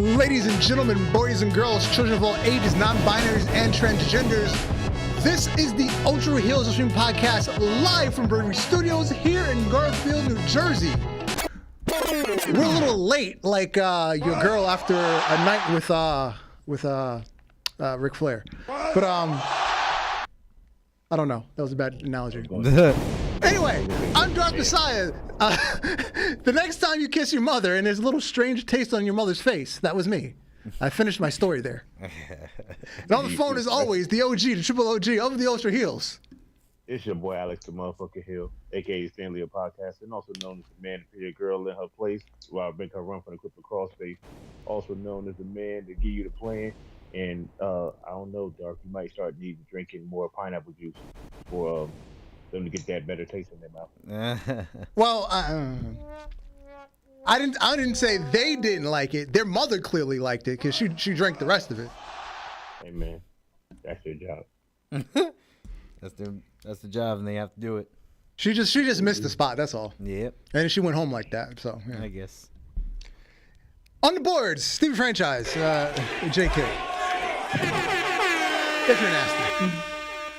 Ladies and gentlemen, boys and girls, children of all ages, non-binaries, and transgenders, this is the Ultra Heelz Stream Podcast live from Burberry Studios here in Garfield, New Jersey. We're a little late, like your girl after a night with Ric Flair. But I don't know. That was a bad analogy. Anyway, I'm Darth Messiah. The next time you kiss your mother and there's a little strange taste on your mother's face, that was me. I finished my story there. And on the phone, as always, the OG, the triple OG of the Ultra Heelz. It's your boy Alex the motherfucker Hill, aka Stanley a podcast, and also known as the man to put your girl in her place while I make her run from the crippled crossface. Also known as the man to give you the plan. And I don't know, Dark, you might start needing drinking more pineapple juice for them to get that better taste in their mouth. Well, I didn't say they didn't like it. Their mother clearly liked it because she drank the rest of it. Hey man, that's their job. That's the job, and they have to do it. She just missed the spot. That's all. Yep. And she went home like that. So yeah. I guess. On the boards, Stevie Franchise, JK. If you're nasty.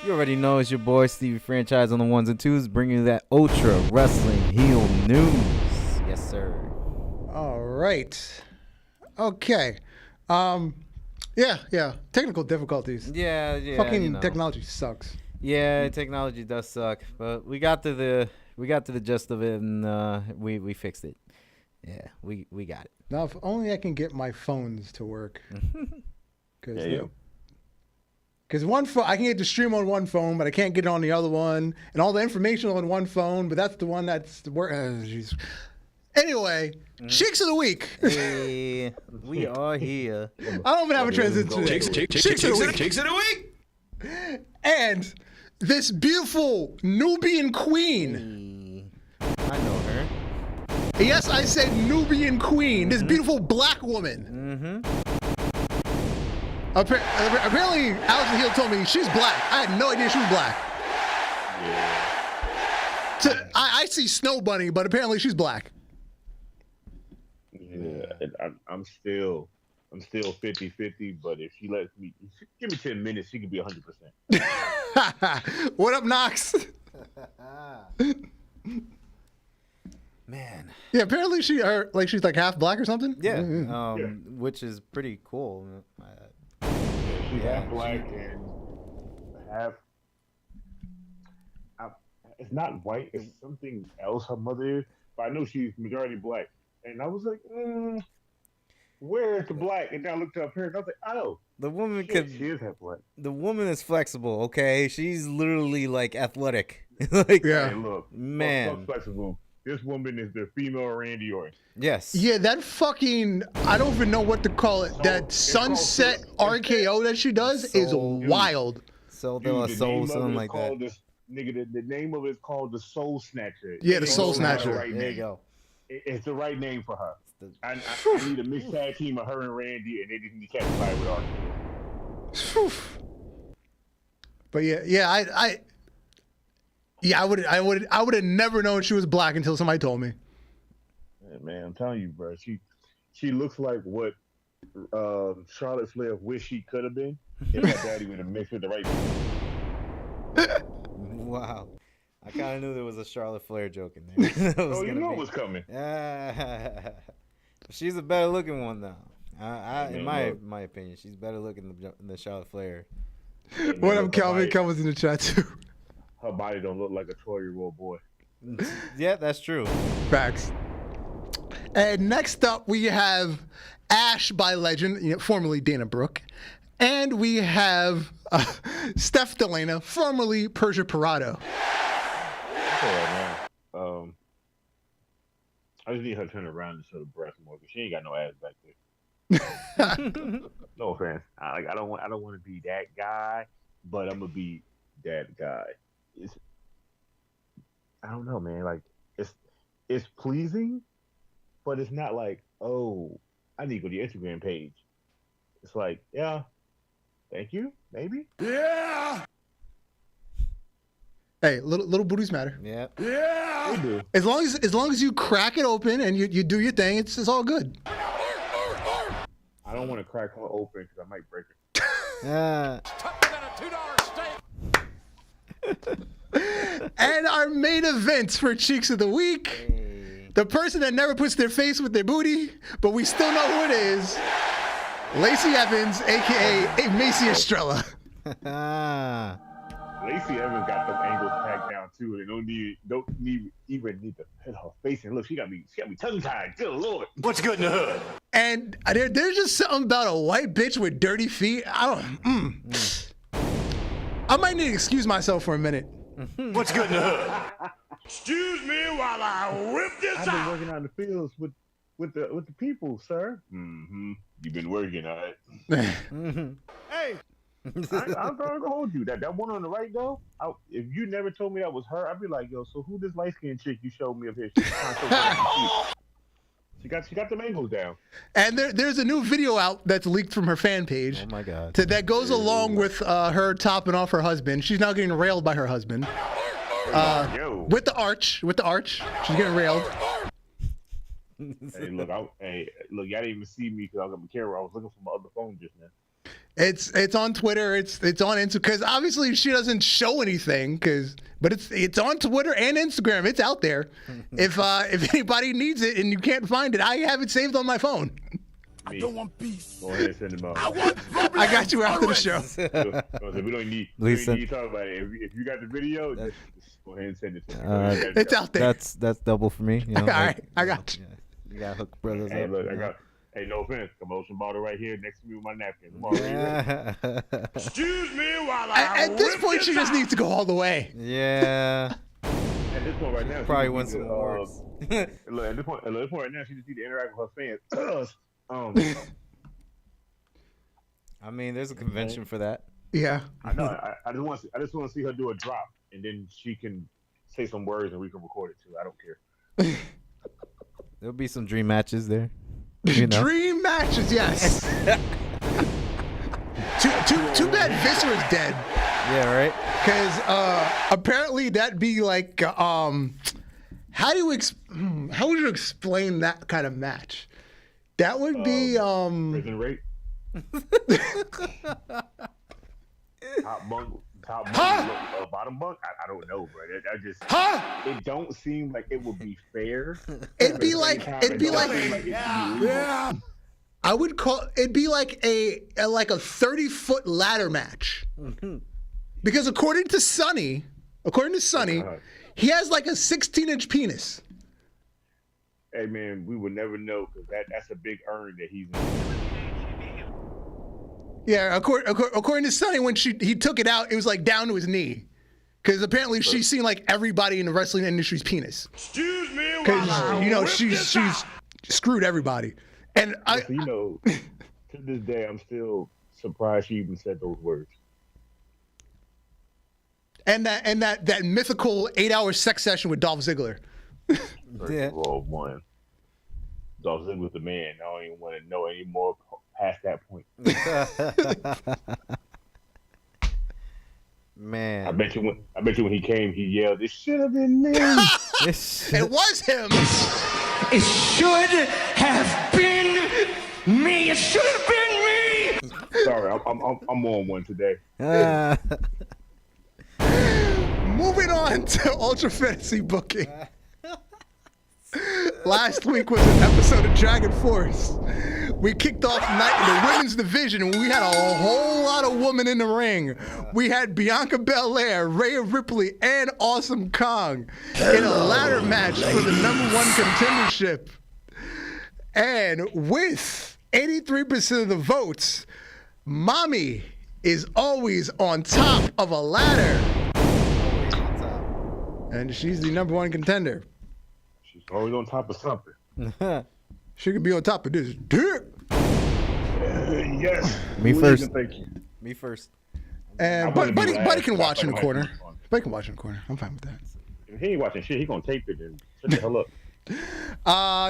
You already know it's your boy Stevie Franchise on the ones and twos, bringing you that Ultra Wrestling Heel news. Yes, sir. All right. Okay. Yeah. Technical difficulties. Yeah. Fucking technology sucks. Yeah, technology does suck, but we got to the gist of it, and we fixed it. Yeah, we got it. Now, if only I can get my phones to work. Because one phone, I can get the stream on one phone, but I can't get it on the other one, and all the information on one phone, but that's the one that's the work. Anyway, Cheeks of the Week. Hey, we are here. I don't even have a transition today. Cheeks of the Week. And this beautiful Nubian queen. I know her. Yes, I said Nubian queen. This beautiful black woman. Apparently, Alex the Heel told me she's black. I had no idea she was black. Yeah. I see Snow Bunny, but apparently she's black. Yeah, I'm still 50-50, but if she lets me, give me 10 minutes, she could be 100%. What up, Knox? Man. Yeah, apparently she's like half black or something. Yeah, which is pretty cool. She's half black and half. It's not white. It's something else. Her mother is, but I know she's majority black. And I was like, where's the black? And then I looked at her parents. I was like, oh, the woman she is half black. The woman is flexible. Okay, she's literally like athletic. Like, yeah. Hey, look, man, flexible. This woman is the female Randy Orton. Yes. Yeah, that fucking, I don't even know what to call it. That sunset RKO that she does is wild. So there was something like that. The name of it is called the Soul Snatcher. Yeah, the Soul Snatcher. There you go. It's the right name for her. I need a mixed tag team of her and Randy, and they just need to catch fire with RKO. But I would have never known she was black until somebody told me. Yeah, man, I'm telling you, bro. She looks like what Charlotte Flair wished she could have been if her daddy would have mixed with the right people. Wow. I kind of knew there was a Charlotte Flair joke in there. You know it was coming. She's a better looking one, though. In my opinion, she's better looking than Charlotte Flair. What up, Calvin? Calvin's in the chat, too. Her body don't look like a 12-year-old boy. Yeah, that's true. Facts. And next up, we have Ash by Legend, formerly Dana Brooke. And we have Steph Delana, formerly Persia Parado. I just need her to turn around and show the breast more because she ain't got no ass back there. No offense. I don't want to be that guy, but I'm gonna be that guy. I don't know, man. Like it's pleasing, but it's not like, oh, I need to go to your Instagram page. It's like, yeah, thank you, maybe. Yeah. Hey, little booties matter. Yeah. They do. As long as you crack it open and you do your thing, it's all good. I don't want to crack one open because I might break it. And our main event for Cheeks of the Week, the person that never puts their face with their booty, but we still know who it is, Lacey Evans, a.k.a. Macy Estrella. Lacey Evans got them angles packed down too. They don't even need to put her face in. Look, she got me tongue tied. Good Lord. What's good in the hood? And there's just something about a white bitch with dirty feet. I might need to excuse myself for a minute. What's good in the hood? Excuse me while I whip this I've been working out in the fields with the people, sir. Mm-hmm. You've been working on it. Hey. I'm gonna hold you. That one on the right though. If you never told me that was her, I'd be like, yo. So who this light skinned chick you showed me of here? She got the angles down. And there's a new video out that's leaked from her fan page. Oh my God. That goes along with her topping off her husband. She's now getting railed by her husband. With the arch. She's getting railed. Hey, look, y'all didn't even see me because I was on the camera. I was looking for my other phone just now. It's on Twitter. It's on Instagram because obviously she doesn't show anything. But it's on Twitter and Instagram. It's out there. If anybody needs it and you can't find it, I have it saved on my phone. I don't want peace. Go ahead and send them out. I got you after the show. We don't need to talk about it. If you got the video, just go ahead and send it to me. It's out there. That's double for me. You know, all right, I got you. You got hook brothers hey, up. Look, hey, no offense. Commotion bottle right here next to me with my napkin. Come on, excuse me while I At this point, she just needs to go all the way. Yeah. At this point right now, Probably wants some more. Look, at this point right now, she just need to interact with her fans. I mean, there's a convention for that. Yeah. I know. I just want to see her do a drop, and then she can say some words, and we can record it too. I don't care. There'll be some dream matches there. You know? Dream matches, yes. Too bad Viscera's dead. Yeah, right. Because apparently that'd be like, how would you explain that kind of match? That would be prison rape. Top bunk, bottom bunk. I don't know, bro. It don't seem like it would be fair. It'd be like yeah. I would call it'd be like a 30-foot ladder match. Because according to Sonny, he has like a 16-inch penis. Hey man, we would never know because that's a big urn that he's in. Yeah, according to Sonny, when he took it out, it was like down to his knee. Because apparently she's seen like everybody in the wrestling industry's penis. Excuse me. Because she's screwed everybody. And to this day, I'm still surprised she even said those words. And that mythical 8-hour sex session with Dolph Ziggler. Yeah. Well, one, Dolph Ziggler's the man. I don't even want to know any more past that point. Man, I bet you when he came, he yelled, "It should have been me." It was him. It should have been me. It should have been me. Sorry, I'm on one today. Moving on to Ultra Fantasy Booking. Last week was an episode of Dragon Force. We kicked off the women's division, and we had a whole lot of women in the ring. We had Bianca Belair, Rhea Ripley, and Awesome Kong in a ladder match for the #1 contendership. And with 83% of the votes, Mommy is always on top of a ladder. And she's the #1 contender. She's always on top of something. She could be on top of this dick. Yes. Me first. Thank you. Me first. And Buddy can watch in the corner. Buddy can watch in the corner. I'm fine with that. If he ain't watching shit, he gonna tape it and shut the hell up.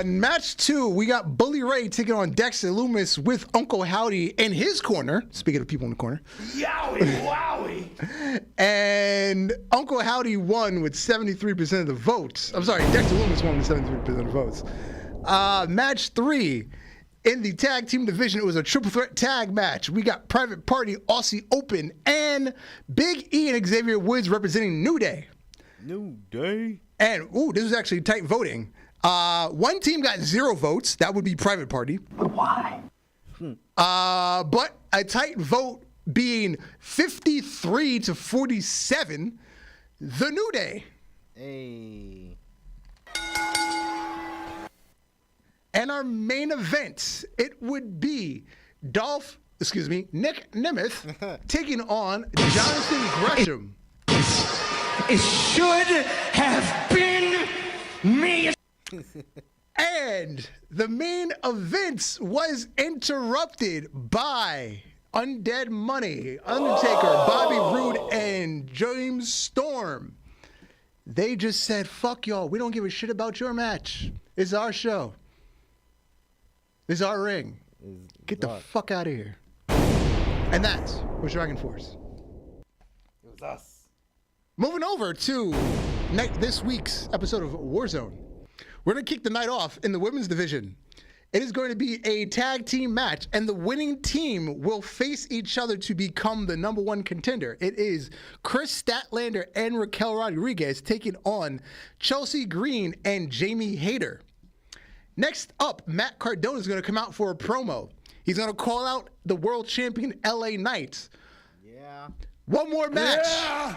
Match 2, we got Bully Ray taking on Dexter Loomis with Uncle Howdy in his corner. Speaking of people in the corner. Yowie, wowie. And Uncle Howdy won with 73% of the votes. I'm sorry, Dexter Loomis won with 73% of the votes. Match 3, In the tag team division, it was a triple threat tag match. We got Private Party, Aussie Open, and Big E and Xavier Woods representing New Day. New Day. And, this was actually tight voting. One team got 0 votes. That would be Private Party. But why? But a tight vote being 53 to 47, the New Day. Hey. And our main event, it would be Nick Nemeth taking on Jonathan Gresham. It should have been me. And the main event was interrupted by Undead Money, Undertaker, Bobby Roode, and James Storm. They just said, fuck y'all. We don't give a shit about your match. It's our show. It's our ring. Get the fuck out of here. And that was Dragon Force. It was us. Moving over to this week's episode of Warzone. We're going to kick the night off in the women's division. It is going to be a tag team match, and the winning team will face each other to become the #1 contender. It is Chris Statlander and Raquel Rodriguez taking on Chelsea Green and Jamie Hayter. Next up, Matt Cardona is going to come out for a promo. He's going to call out the world champion LA Knight. Yeah. One more match. Yeah.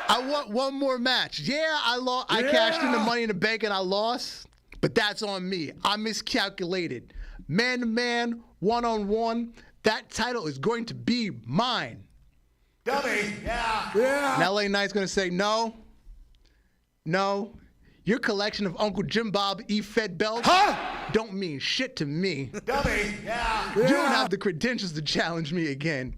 I want one more match. Yeah, I cashed in the Money in the Bank and I lost, but that's on me. I miscalculated. Man to man, one-on-one, that title is going to be mine. Dummy. Yeah. And LA Knight's going to say, no, your collection of Uncle Jim Bob E-Fed belts don't mean shit to me. Dummy. Yeah. You don't have the credentials to challenge me again.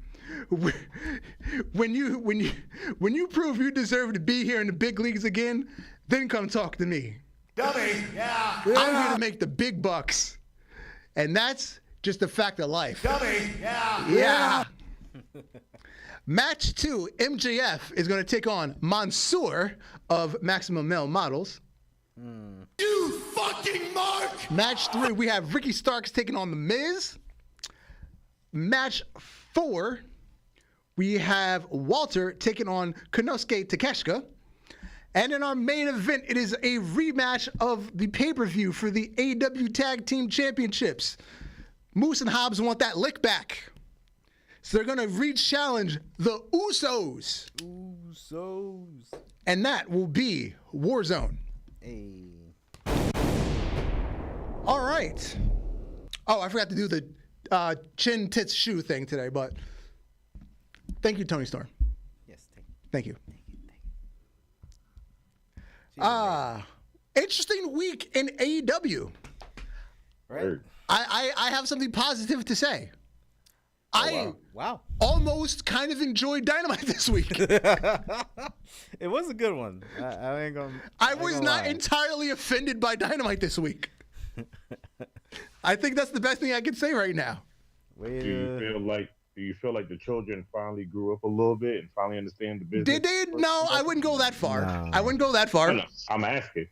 When you prove you deserve to be here in the big leagues again, then come talk to me. Dummy. Yeah. I'm here to make the big bucks. And that's just a fact of life. Dummy. Yeah. Yeah. Match 2, MJF is going to take on Mansoor of Maximum Male Models. You fucking mark. Match 3, we have Ricky Starks taking on The Miz. Match 4, we have Walter taking on Konosuke Takeshita. And in our main event, it is a rematch of the pay-per-view for the AEW Tag Team Championships. Moose and Hobbs want that lick back. So they're going to re-challenge the Usos. And that will be Warzone. Hey. All right. Oh, I forgot to do the chin, tits, shoe thing today, but thank you, Tony Storm. Yes, Thank you. you. Interesting week in AEW. Right. I have something positive to say. Wow. Almost kind of enjoyed Dynamite this week. It was a good one. I ain't gonna. I was not entirely offended by Dynamite this week. I think that's the best thing I can say right now. Do you feel like the children finally grew up a little bit and finally understand the business? Did they? No, I wouldn't go that far. No. I wouldn't go that far. No, I'm asking.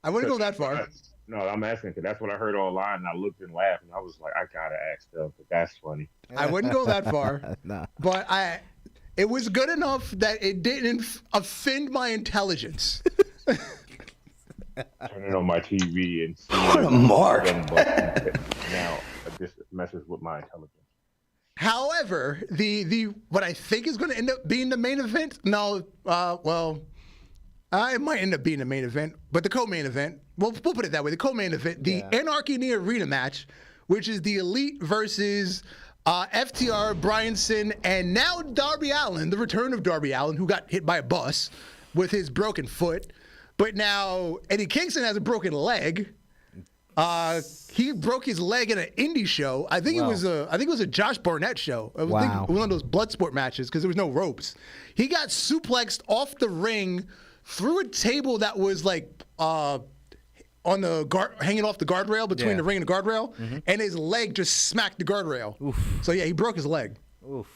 I wouldn't go that far. No, I'm asking because that's what I heard online, and I looked and laughed, and I was like, I gotta ask them, but that's funny. I wouldn't go that far. Nah. But it was good enough that it didn't offend my intelligence. Turn it on my TV and see What a mark. Now this messes with my intelligence. However, the what I think is going to end up being the main event. No, it might end up being the main event, but the co-main event. We'll put it that way. The co-main event, the Anarchy in the Arena match, which is the Elite versus FTR, Bryanson, and now Darby Allin, the return of Darby Allin, who got hit by a bus with his broken foot. But now Eddie Kingston has a broken leg. He broke his leg in an indie show. I think it was a Josh Barnett show. I think one of those blood sport matches because there was no ropes. He got suplexed off the ring through a table that was like on the hanging off the guardrail between the ring and the guardrail, and his leg just smacked the guardrail. Oof. So yeah, he broke his leg. Oof.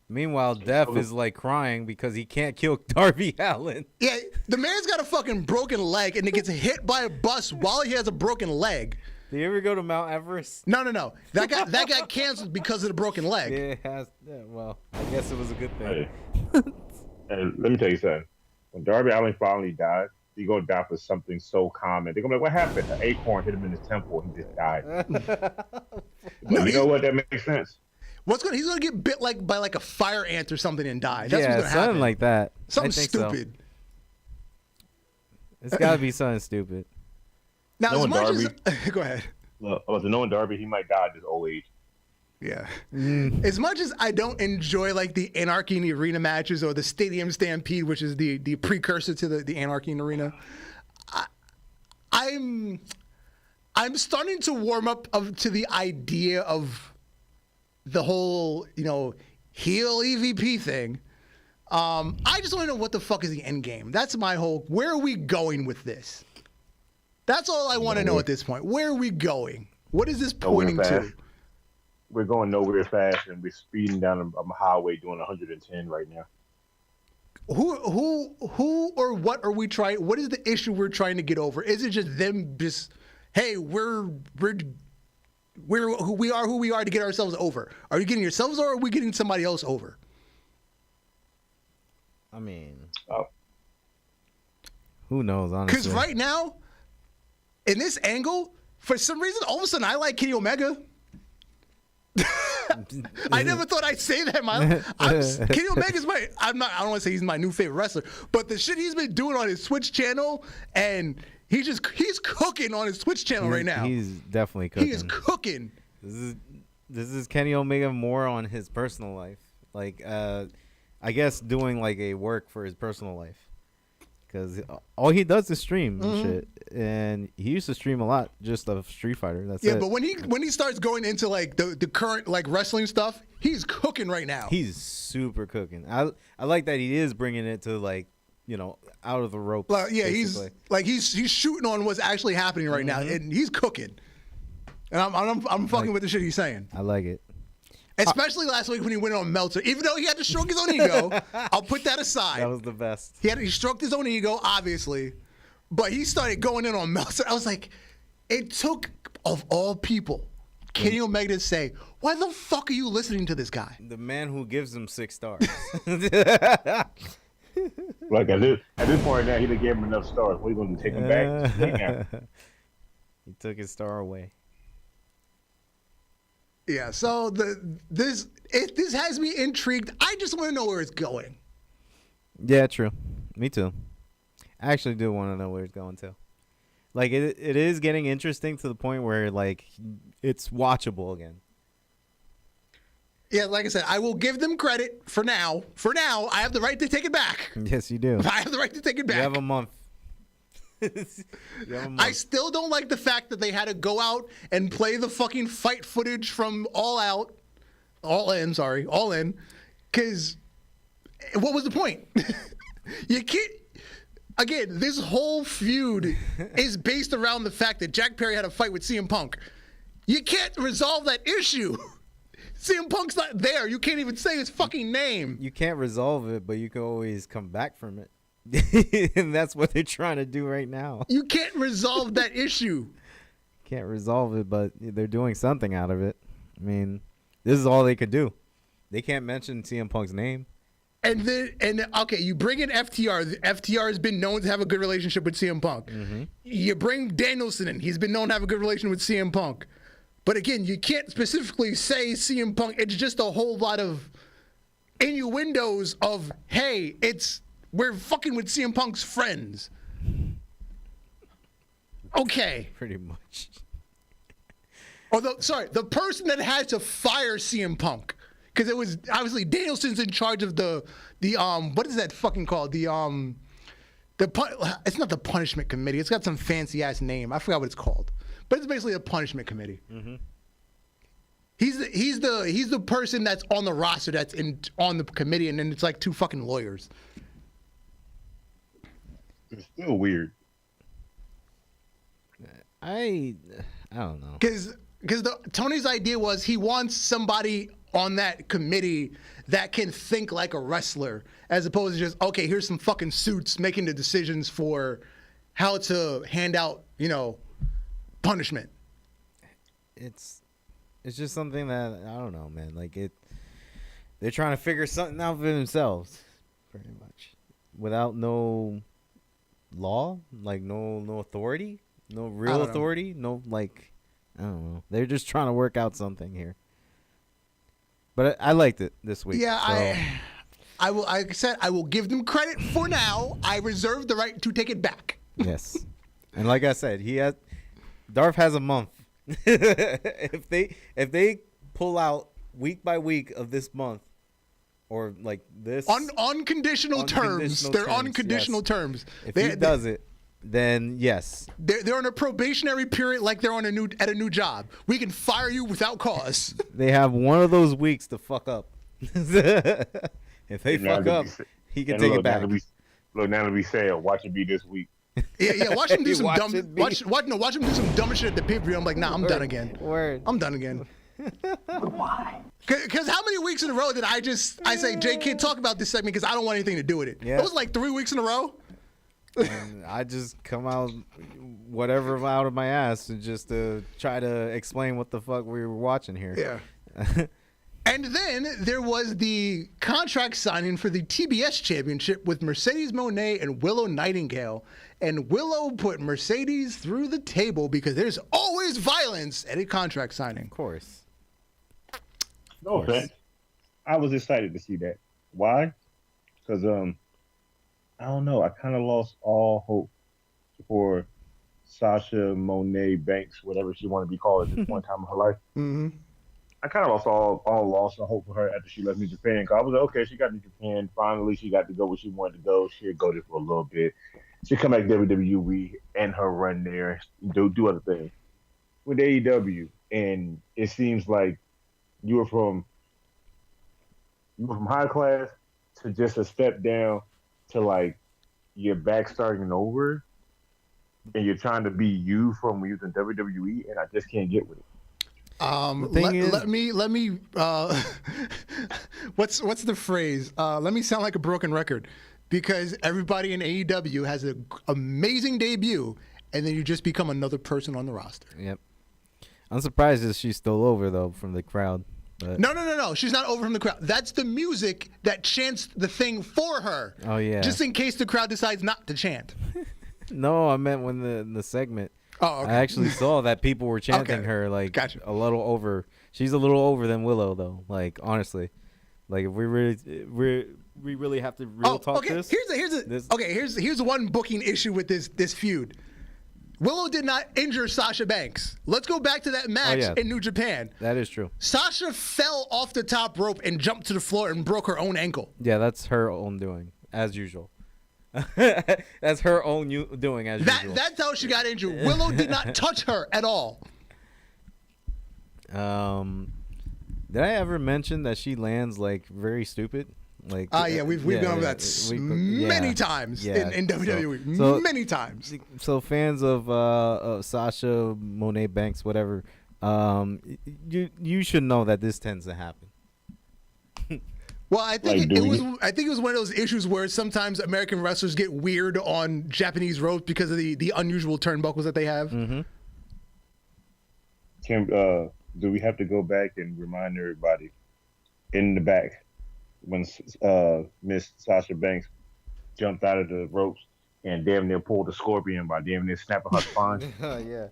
Meanwhile, Def is like crying because he can't kill Darby Allin. Yeah, the man's got a fucking broken leg and he gets hit by a bus while he has a broken leg. Did you ever go to Mount Everest? No. That got canceled because of the broken leg. Yeah, it has. Yeah, well, I guess it was a good thing. And let me tell you something. When Darby Allin finally died, he's gonna die for something so common. They're gonna be like, "What happened?" An acorn hit him in his temple. He just died. But you know what? That makes sense. He's gonna get bit by a fire ant or something and die. That's what's gonna something happen. like that. Something I think stupid. So. It's gotta be something stupid. Now, Knowing as much Darby, as go ahead. Knowing Darby, he might die at his old age. Yeah. As much as I don't enjoy like the Anarchy in the Arena matches or the Stadium Stampede, which is the precursor to the Anarchy in the Arena, I'm starting to warm up to the idea of the whole, heel EVP thing. I just want to know what the fuck is the end game. That's my whole. Where are we going with this? That's all I want to know at this point. Where are we going? What is this pointing to? We're going nowhere fast, and we're speeding down a highway doing 110 right now. Who or what are we trying? What is the issue we're trying to get over? Is it just them? Hey, we're who we are to get ourselves over. Are you getting yourselves over, or are we getting somebody else over? I mean, who knows, honestly? Because right now, in this angle, for some reason, all of a sudden, I like Kenny Omega. I never thought I'd say that. Kenny Omega's I don't want to say he's my new favorite wrestler, but the shit he's been doing on his Twitch channel, and he's cooking on his Twitch channel right now. He's definitely cooking. He is cooking. This is Kenny Omega more on his personal life. Like, I guess doing like a work for his personal life. Because all he does is stream and shit, and he used to stream a lot, just of Street Fighter. That's it. Yeah, but when he starts going into like the current like wrestling stuff, he's cooking right now. He's super cooking. I like that he is bringing it to like out of the ropes. Well, yeah, basically. he's shooting on what's actually happening right now, and he's cooking. And I'm fucking with the shit he's saying. I like it. Especially last week when he went on Meltzer. Even though he had to stroke his own ego, I'll put that aside. That was the best. He stroked his own ego, obviously, but he started going in on Meltzer. I was like, it took, of all people, Kenny Omega to say, why the fuck are you listening to this guy? The man who gives him 6 stars. Like at this point now, he done gave him enough stars. What are you going to take him back? Right now? He took his star away. Yeah, so this has me intrigued. I just want to know where it's going. Yeah, true. Me too. I actually do want to know where it's going to. Like it is getting interesting to the point where like it's watchable again. Yeah, like I said, I will give them credit for now. For now, I have the right to take it back. Yes, you do. I have the right to take it back. You have a month. I still don't like the fact that they had to go out and play the fucking fight footage from All In, because what was the point? You can't. Again, this whole feud is based around the fact that Jack Perry had a fight with CM Punk. You can't resolve that issue. CM Punk's not there. You can't even say his fucking name. You can't resolve it, but you can always come back from it. And that's what they're trying to do right now. You can't resolve that issue. Can't resolve it, but they're doing something out of it. I mean, this is all they could do. They can't mention CM Punk's name. And okay, you bring in FTR. FTR has been known to have a good relationship with CM Punk. Mm-hmm. You bring Danielson in. He's been known to have a good relation with CM Punk. But again, you can't specifically say CM Punk. It's just a whole lot of innuendos of, hey, we're fucking with CM Punk's friends. Okay. Pretty much. The person that had to fire CM Punk, because it was obviously Danielson's in charge of the what is that fucking called? It's not the punishment committee. It's got some fancy ass name. I forgot what it's called. But it's basically a punishment committee. Mm-hmm. He's the person that's on the roster that's on the committee, and then it's like 2 fucking lawyers. It's still weird. I don't know. Because Tony's idea was he wants somebody on that committee that can think like a wrestler, as opposed to just, okay, here's some fucking suits making the decisions for how to hand out, punishment. it's just something that I don't know, man. Like they're trying to figure something out for themselves, pretty much, without no law, like no authority, no real authority, no like I don't know. They're just trying to work out something here. But I liked it this week. Yeah, so. I will. Like I said, I will give them credit for now. I reserve the right to take it back. Yes, and like I said, Darth has a month. if they pull out week by week of this month, or like this on conditional terms, they're on conditional terms. If he does it, then yes, they're on a probationary period, like they're on at a new job. We can fire you without cause. They have one of those weeks to fuck up. If they fuck up, he can take it back. Now that we say it, watch it be this week. Yeah. Watch him do some dumb. Watch him do some dumb shit at the pay-per-view. I'm like, nah, I'm done again. I'm done again. Why? Because how many weeks in a row did I say, Jay, can't talk about this segment because I don't want anything to do with it. Yeah. It was like 3 weeks in a row. And I just come out whatever out of my ass and just try to explain what the fuck we were watching here. Yeah. And then there was the contract signing for the TBS championship with Mercedes Moné and Willow Nightingale. And Willow put Mercedes through the table because there's always violence at a contract signing. Of course. No offense. I was excited to see that. Why? Because I don't know. I kind of lost all hope for Sasha Monet Banks, whatever she wanted to be called at this one time in her life. Mm-hmm. I kind of lost all hope for her after she left New Japan. Cause I was like, okay, she got New Japan. Finally, she got to go where she wanted to go. She'll go there for a little bit. She'll come back to WWE and her run there, do other things. With AEW, and it seems like you were from high class to just a step down to like you're back starting over, and you're trying to be you from when you was in WWE, and I just can't get with it. Let me what's the phrase? Let me sound like a broken record, because everybody in AEW has an amazing debut, and then you just become another person on the roster. Yep. I'm surprised that she's still over though from the crowd. But... No. She's not over from the crowd. That's the music that chants the thing for her. Oh yeah. Just in case the crowd decides not to chant. No, I meant when the segment. Oh, okay. I actually saw that people were chanting her like a little over. She's a little over than Willow though. Like honestly, like if we really have to talk this. Here's one booking issue with this feud. Willow did not injure Sasha Banks. Let's go back to that match in New Japan. That is true. Sasha fell off the top rope and jumped to the floor and broke her own ankle. Yeah, that's her own doing, as usual. That's her own doing, as usual. That's how she got injured. Willow did not touch her at all. Did I ever mention that she lands like very stupid? Like we've been over that many times in WWE. Many times. So fans of Sasha Monet Banks, whatever, you should know that this tends to happen. Well, I think it was one of those issues where sometimes American wrestlers get weird on Japanese ropes because of the unusual turnbuckles that they have. Mm-hmm. Kim, do we have to go back and remind everybody in the back when Miss Sasha Banks jumped out of the ropes and damn near pulled the scorpion by damn near snapping her spine? Yeah.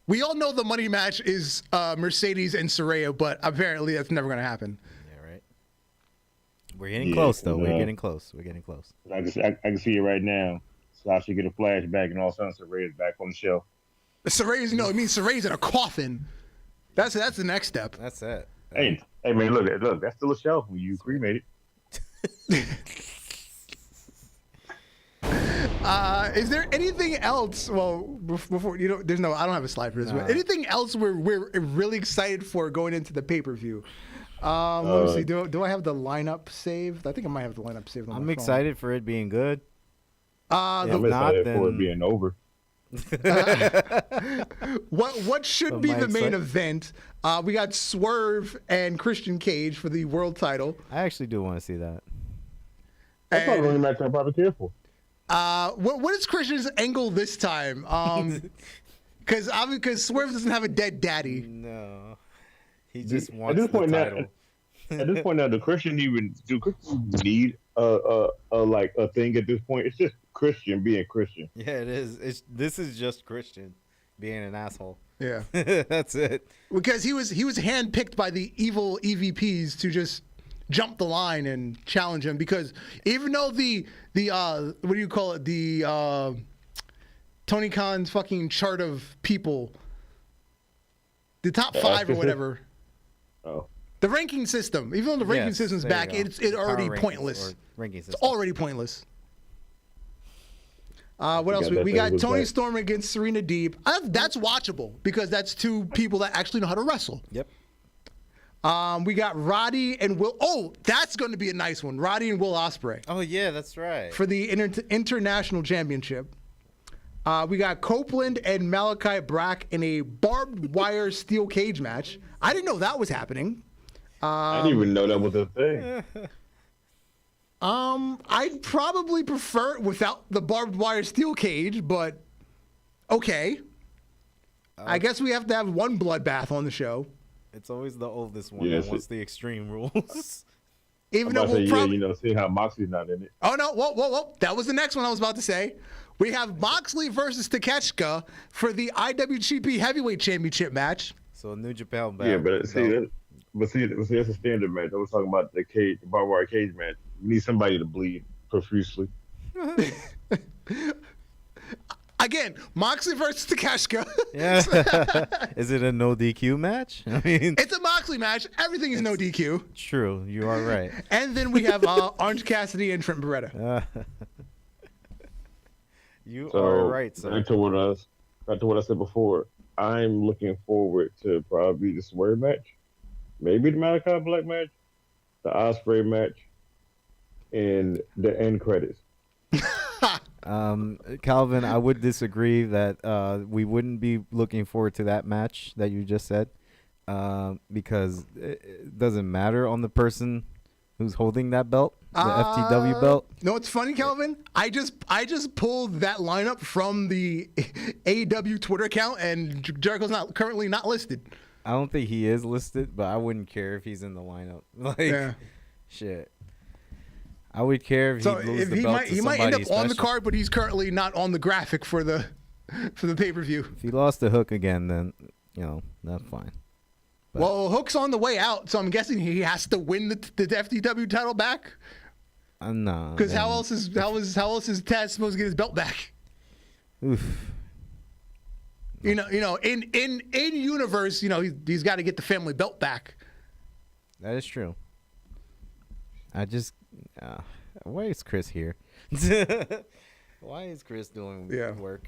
We all know the money match is Mercedes and Saraya, but apparently that's never going to happen. Yeah, right. We're getting close, though. We're getting close. I can see it right now. Sasha get a flashback, and all of a sudden Saraya's back on the show. Saraya's in a coffin. That's the next step. That's it. Hey, man, look, that's still a show when you cremated. Is there anything else? Well, before I don't have a slide for this. But anything else we're really excited for going into the pay-per-view? Let me see. Do I have the lineup saved? I think I might have the lineup saved. I'm excited for it being good. I'm excited for it being over. What should be the main event? We got Swerve and Christian Cage for the world title. I actually do want to see that. That's not the only match I'm probably here for. What is Christian's angle this time? Because Swerve doesn't have a dead daddy. No, he just wants this the point now- title. At this point now, do Christian need a thing at this point? It's just Christian being Christian. Yeah, it is. This is just Christian being an asshole. Yeah. That's it. Because he was handpicked by the evil EVPs to just jump the line and challenge him. Because even though the what do you call it, the Tony Khan's fucking chart of people, the top 5 or whatever, the ranking system, even though the ranking system's there you back, go. it's Power already rankings pointless. or ranking It's system. already pointless. What else? got We that got thing Tony with Storm against Serena Deeb. That's watchable because that's 2 people that actually know how to wrestle. Yep. We got Roddy and Will. Oh, that's going to be a nice one. Roddy and Will Ospreay Oh yeah, that's right. for the international championship. We got Copeland and Malachi Black in a barbed wire steel cage match. I didn't know that was happening. I didn't even know that was a thing. I'd probably prefer it without the barbed wire steel cage, but okay. I guess we have to have one bloodbath on the show. It's always the oldest one Yes, that wants the extreme rules. Even I'm though about to we'll say, probably. seeing how Moxley's not in it. Oh no! Whoa! That was the next one I was about to say. We have Moxley versus Takeshita for the IWGP Heavyweight Championship match. So New Japan back. Yeah, but see, that's a standard match. I was talking about the barbed wire cage match. You need somebody to bleed profusely. Again, Moxley versus Takeshita. Yeah. Is it a no DQ match? I mean, It's a Moxley match. Everything is no DQ. true. You are right. And then we have Orange Cassidy and Trent Beretta. You So are right, sir. back to what I said before. I'm looking forward to probably the Swerve match, maybe the Malachi Black match, the Ospreay match, and the end credits. Calvin, I would disagree that we wouldn't be looking forward to that match that you just said, because it doesn't matter on the person who's holding that belt, the FTW belt. No, it's funny, Calvin. I just pulled that lineup from the AEW Twitter account, and Jericho's currently not listed. I don't think he is listed, but I wouldn't care if he's in the lineup. Like, shit. I would care if So he lose if the he belt might to he might end up somebody on the special. card, but he's currently not on the graphic for the pay-per-view. If he lost the hook again, then that's fine. But- Well, Hook's on the way out, so I'm guessing he has to win the FTW title back. No. Because how else is Taz supposed to get his belt back? Oof. You know, in universe, he's got to get the family belt back. That is true. I just, why is Chris here? Why is Chris doing work?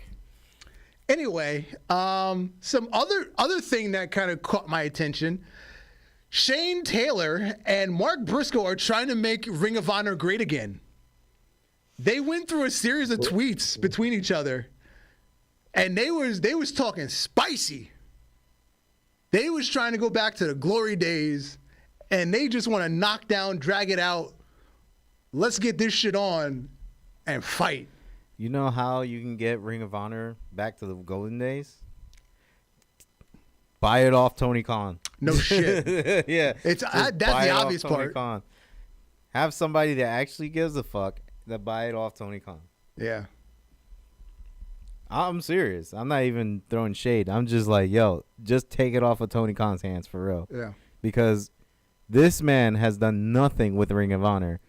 Anyway, some other thing that kind of caught my attention. Shane Taylor and Mark Briscoe are trying to make Ring of Honor great again. They went through a series of tweets between each other, and they was talking spicy. They was trying to go back to the glory days, and they just want to knock down, drag it out. Let's get this shit on and fight. You know how you can get Ring of Honor back to the golden days? Buy it off Tony Khan. No shit. Yeah. It's Just that's buy the it off obvious Tony part. Khan. Have somebody that actually gives a fuck that buy it off Tony Khan. Yeah. I'm serious. I'm not even throwing shade. I'm just like, yo, just take it off of Tony Khan's hands for real. Yeah. Because this man has done nothing with Ring of Honor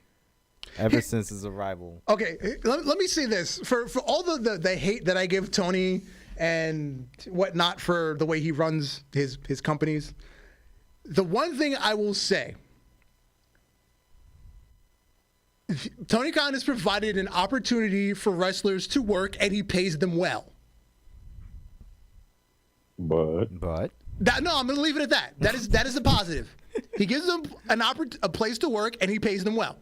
ever since his arrival. Okay, let me say this. For all the hate that I give Tony and whatnot for the way he runs his companies, the one thing I will say, Tony Khan has provided an opportunity for wrestlers to work, and he pays them well. But No, I'm going to leave it at that. That is a positive. He gives them a place to work, and he pays them well.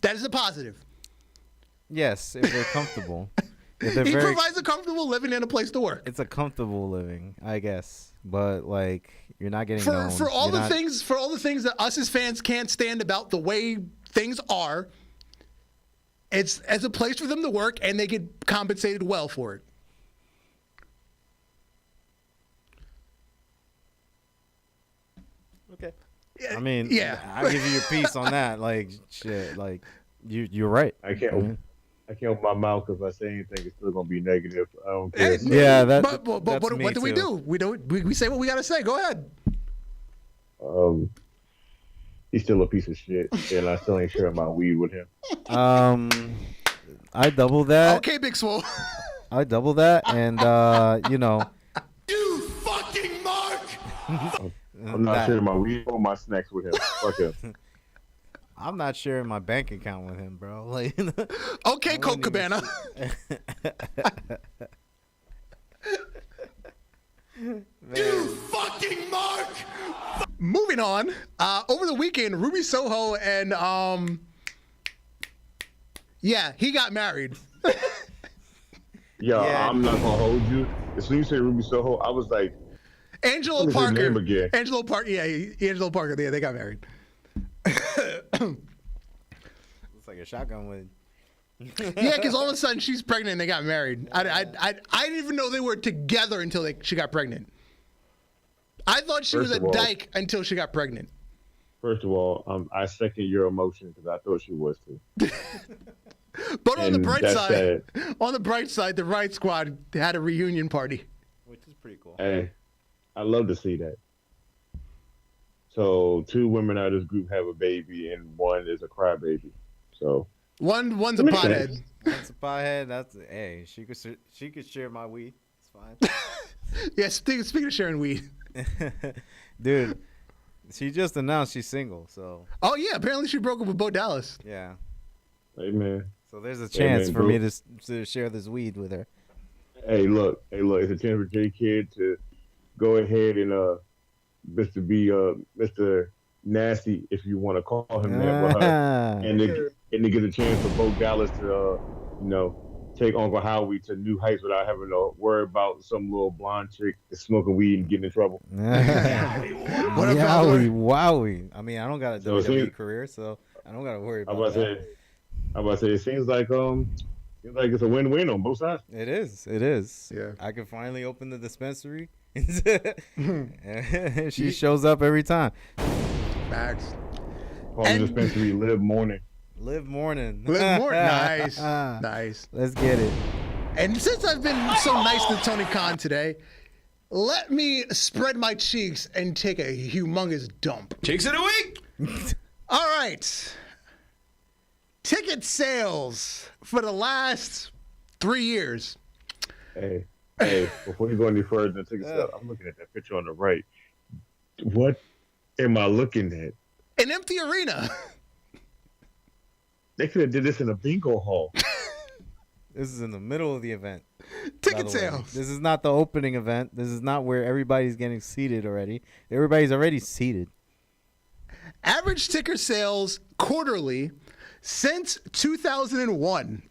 That is a positive. Yes, if they're comfortable. If they're He provides a comfortable living and a place to work. It's a comfortable living, I guess. But like, you're not getting known. For all You're the things that us as fans can't stand about the way things are, it's as a place for them to work, and they get compensated well for it. I mean, yeah. I'll give you your piece on that. Like, shit, like, you're right. I can't open my mouth because if I say anything, it's still gonna be negative. I don't care. Yeah, but that's what me do we too. do? We say what we gotta say. Go ahead. He's still a piece of shit, and I still ain't sharing my weed with him. I double that. Okay, Big Swole. I double that, and you know. You fucking Mark. I'm not sharing my weed or my snacks with him. Fuck him. I'm not sharing my bank account with him, bro. Like, okay, Coke Cabana. You fucking Mark. Moving on. Over the weekend, Ruby Soho and he got married. Yo, Yeah. I'm not gonna hold you. As soon as you say Ruby Soho, I was like, Angelo what is his Parker. name again? Angelo Parker. Yeah, Angelo Parker. Yeah, they got married. it's like a shotgun with. Yeah, because all of a sudden she's pregnant and they got married. I didn't even know they were together until she got pregnant. I thought she was a dyke until she got pregnant. First of all, I second your emotion because I thought she was too. But on the And bright that's side, sad. the Riot Squad had a reunion party. Which is pretty cool. Hey, I love to see that. So 2 women out of this group have a baby, and one is a crybaby. So One's a Makes pothead. sense. That's a pothead. That's hey. She could share my weed. It's fine. Yeah, speaking of sharing weed. Dude, she just announced she's single. So Oh yeah, apparently she broke up with Bo Dallas. yeah. hey man, So there's a chance man, for bro. me to share this weed with her. hey look, it's a chance for J Kid to go ahead and Mr. Nasty, if you want to call him that, with her. and to get a chance for Bo Dallas to take Uncle Howie to new heights without having to worry about some little blonde chick that's smoking weed and getting in trouble. Wowie. I mean, I don't got a So it WWE seems- career, so I don't got to worry I'm about about that. to say it seems like it's a win-win on both sides. It is. Yeah. I can finally open the dispensary. She shows up every time. Facts. Call the And- dispensary Live Morning. Live morning. Live more. Nice. Nice. Let's get it. And since I've been so nice to Tony Khan today, let me spread my cheeks and take a humongous dump. Cheeks of the week. All right. Ticket sales for the last 3 years. Hey, before you go any further and take a step, I'm looking at that picture on the right. What am I looking at? An empty arena. They could have did this in a bingo hall. This is in the middle of the event. Ticket by the way. sales. This is not the opening event. This is not where everybody's getting seated already. Everybody's already seated. Average ticker sales quarterly since 2001.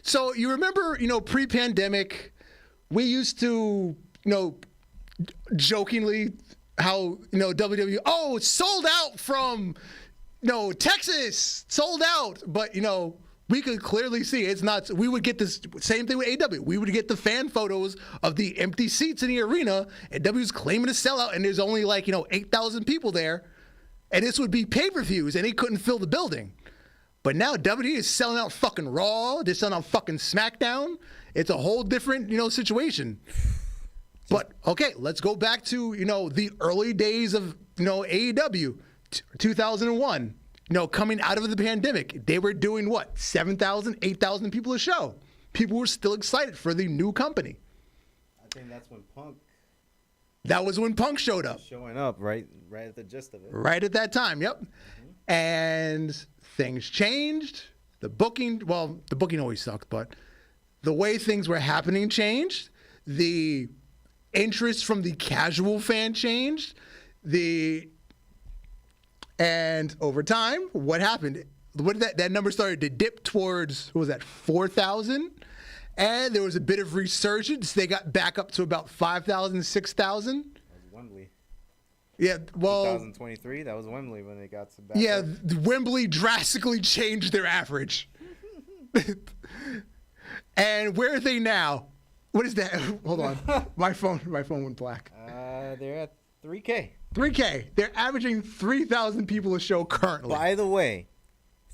So you remember, pre-pandemic, we used to, jokingly how, WWE, oh, it's sold out from, Texas, sold out. But, we could clearly see it's not. We would get this same thing with AW. We would get the fan photos of the empty seats in the arena, and W's claiming to sell out, and there's only 8,000 people there. And this would be pay-per-views, and he couldn't fill the building. But now WWE is selling out fucking Raw. They're selling out fucking SmackDown. It's a whole different, situation. But, okay, let's go back to, the early days of, AEW, 2001. Coming out of the pandemic. They were doing what? 7,000, 8,000 people a show. People were still excited for the new company. I think that's when Punk That was when Punk showed up. showing up right at the gist of it. Right at that time, yep. And things changed. The booking always sucked, but the way things were happening changed. The interest from the casual fan changed. And over time, what happened? That number started to dip towards, 4,000? And there was a bit of resurgence. They got back up to about 5,000, 6,000. That was Wembley. Yeah, well, 2023, that was Wembley when they got to back yeah, up. Wembley drastically changed their average. And where are they now? What is that? Hold on. My phone went black. They're at 3K. 3K. They're averaging 3,000 people a show currently. By the way,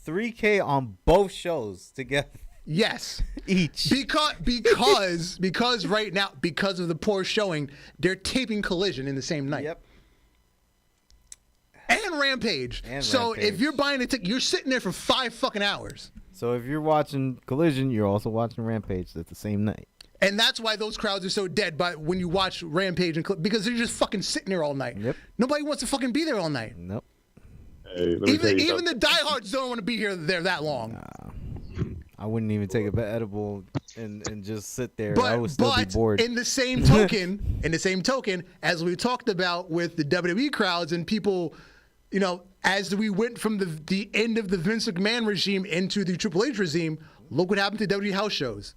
3K on both shows together. Yes. Each. Because right now, because of the poor showing, they're taping Collision in the same night. Yep. And Rampage. So if you're buying a ticket, you're sitting there for 5 fucking hours. So if you're watching Collision, you're also watching Rampage at the same night. And that's why those crowds are so dead. But when you watch Rampage because they're just fucking sitting there all night. Yep. Nobody wants to fucking be there all night. Nope. Hey, Even the diehards don't want to be there that long. I wouldn't even take a edible and just sit there. But, I would still be bored. in the same token, as we talked about with the WWE crowds and people, you know, as we went from the end of the Vince McMahon regime into the Triple H regime, look what happened to WWE house shows.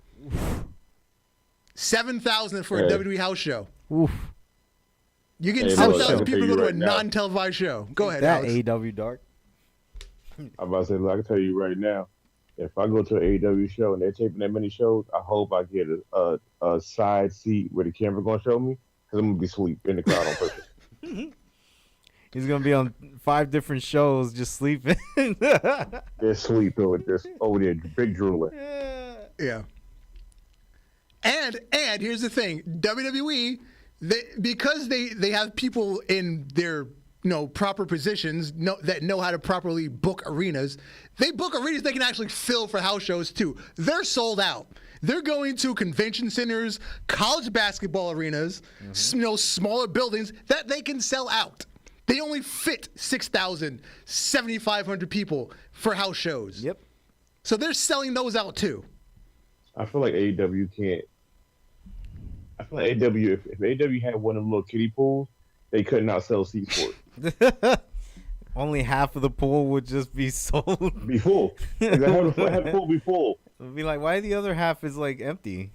7,000 for a WWE house show. Oof. You get Hey, 7,000 people to go to a right now. non-televised show. Go ahead, That Alex. AEW Dark. I'm about to say, look, I can tell you right now, if I go to an AEW show and they're taping that many shows, I hope I get a side seat where the camera gonna show me, because I'm gonna be asleep in the crowd on purpose. He's gonna be on 5 different shows just sleeping. They're asleep over there, big drooling. Yeah. And here's the thing, WWE, because they have people in their proper positions that know how to properly book arenas. They book arenas they can actually fill for house shows too. They're sold out. They're going to convention centers, college basketball arenas, smaller buildings that they can sell out. They only fit 6,000, 7,500 people for house shows. Yep. So they're selling those out too. I feel like AEW can't. I feel like AEW, if AEW had one of them little kiddie pools, they could not sell seats for it. Only half of the pool would just be sold. Be full. Have the pool be full. It'd be like, why the other half is like empty?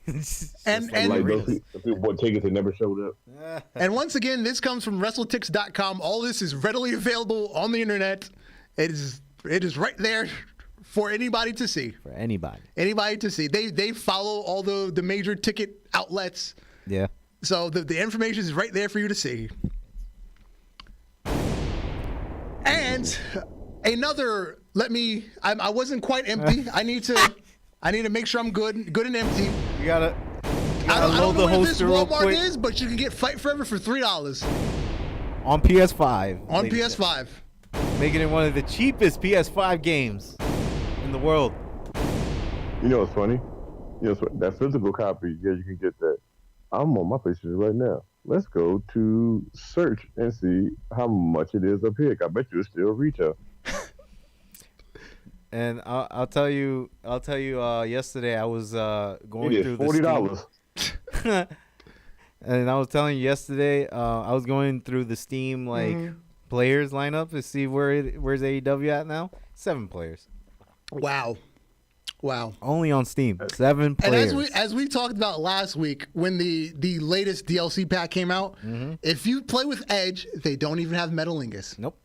And Like those people bought tickets that never showed up. And once again, this comes from WrestleTix.com. All this is readily available on the internet. It is right there for anybody to see. For anybody. Anybody to see. They follow all the major ticket outlets. Yeah. So the information is right there for you to see. And another, I wasn't quite empty. I need to make sure I'm good and empty. You gotta I don't load know the where this hoster real Walmart quick. is, but you can get Fight Forever for $3 On PS5. on ladies and PS5. gentlemen. Making it one of the cheapest PS5 games in the world. You know what's funny? That physical copy, yeah, you can get that. I'm on my PlayStation right now. Let's go to search and see how much it is up here. I bet you it's still retail. And I'll tell you. Yesterday I was going It through is the $40. Steam, and I was telling you yesterday. I was going through the Steam players lineup to see where's AEW at now. 7 players. Wow. Only on Steam. 7 players. And as we talked about last week, when the latest DLC pack came out, if you play with Edge, they don't even have Metalingus. Nope.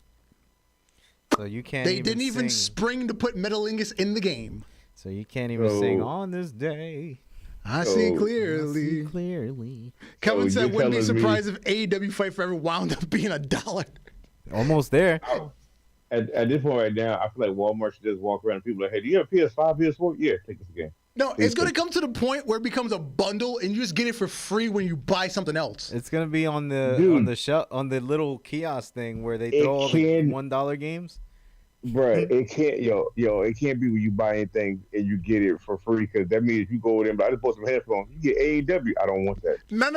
So you can't. They didn't even sing. spring to put Metalingus in the game. So you can't even sing on this day. I see I clearly. see clearly. Kevin So said, you're wouldn't be telling me- surprised if AEW Fight Forever wound up being $1. Almost there. At this point right now, I feel like Walmart should just walk around and people are like, hey, do you have PS5, PS4? Yeah, take this game. No, it's going to come to the point where it becomes a bundle and you just get it for free when you buy something else. It's gonna be on the on the little kiosk thing where they It throw all the can- $1 games. Bruh, it can't, it can't be when you buy anything and you get it for free, because that means if you go in and I just bought some headphones, you get AEW. I don't want that. No.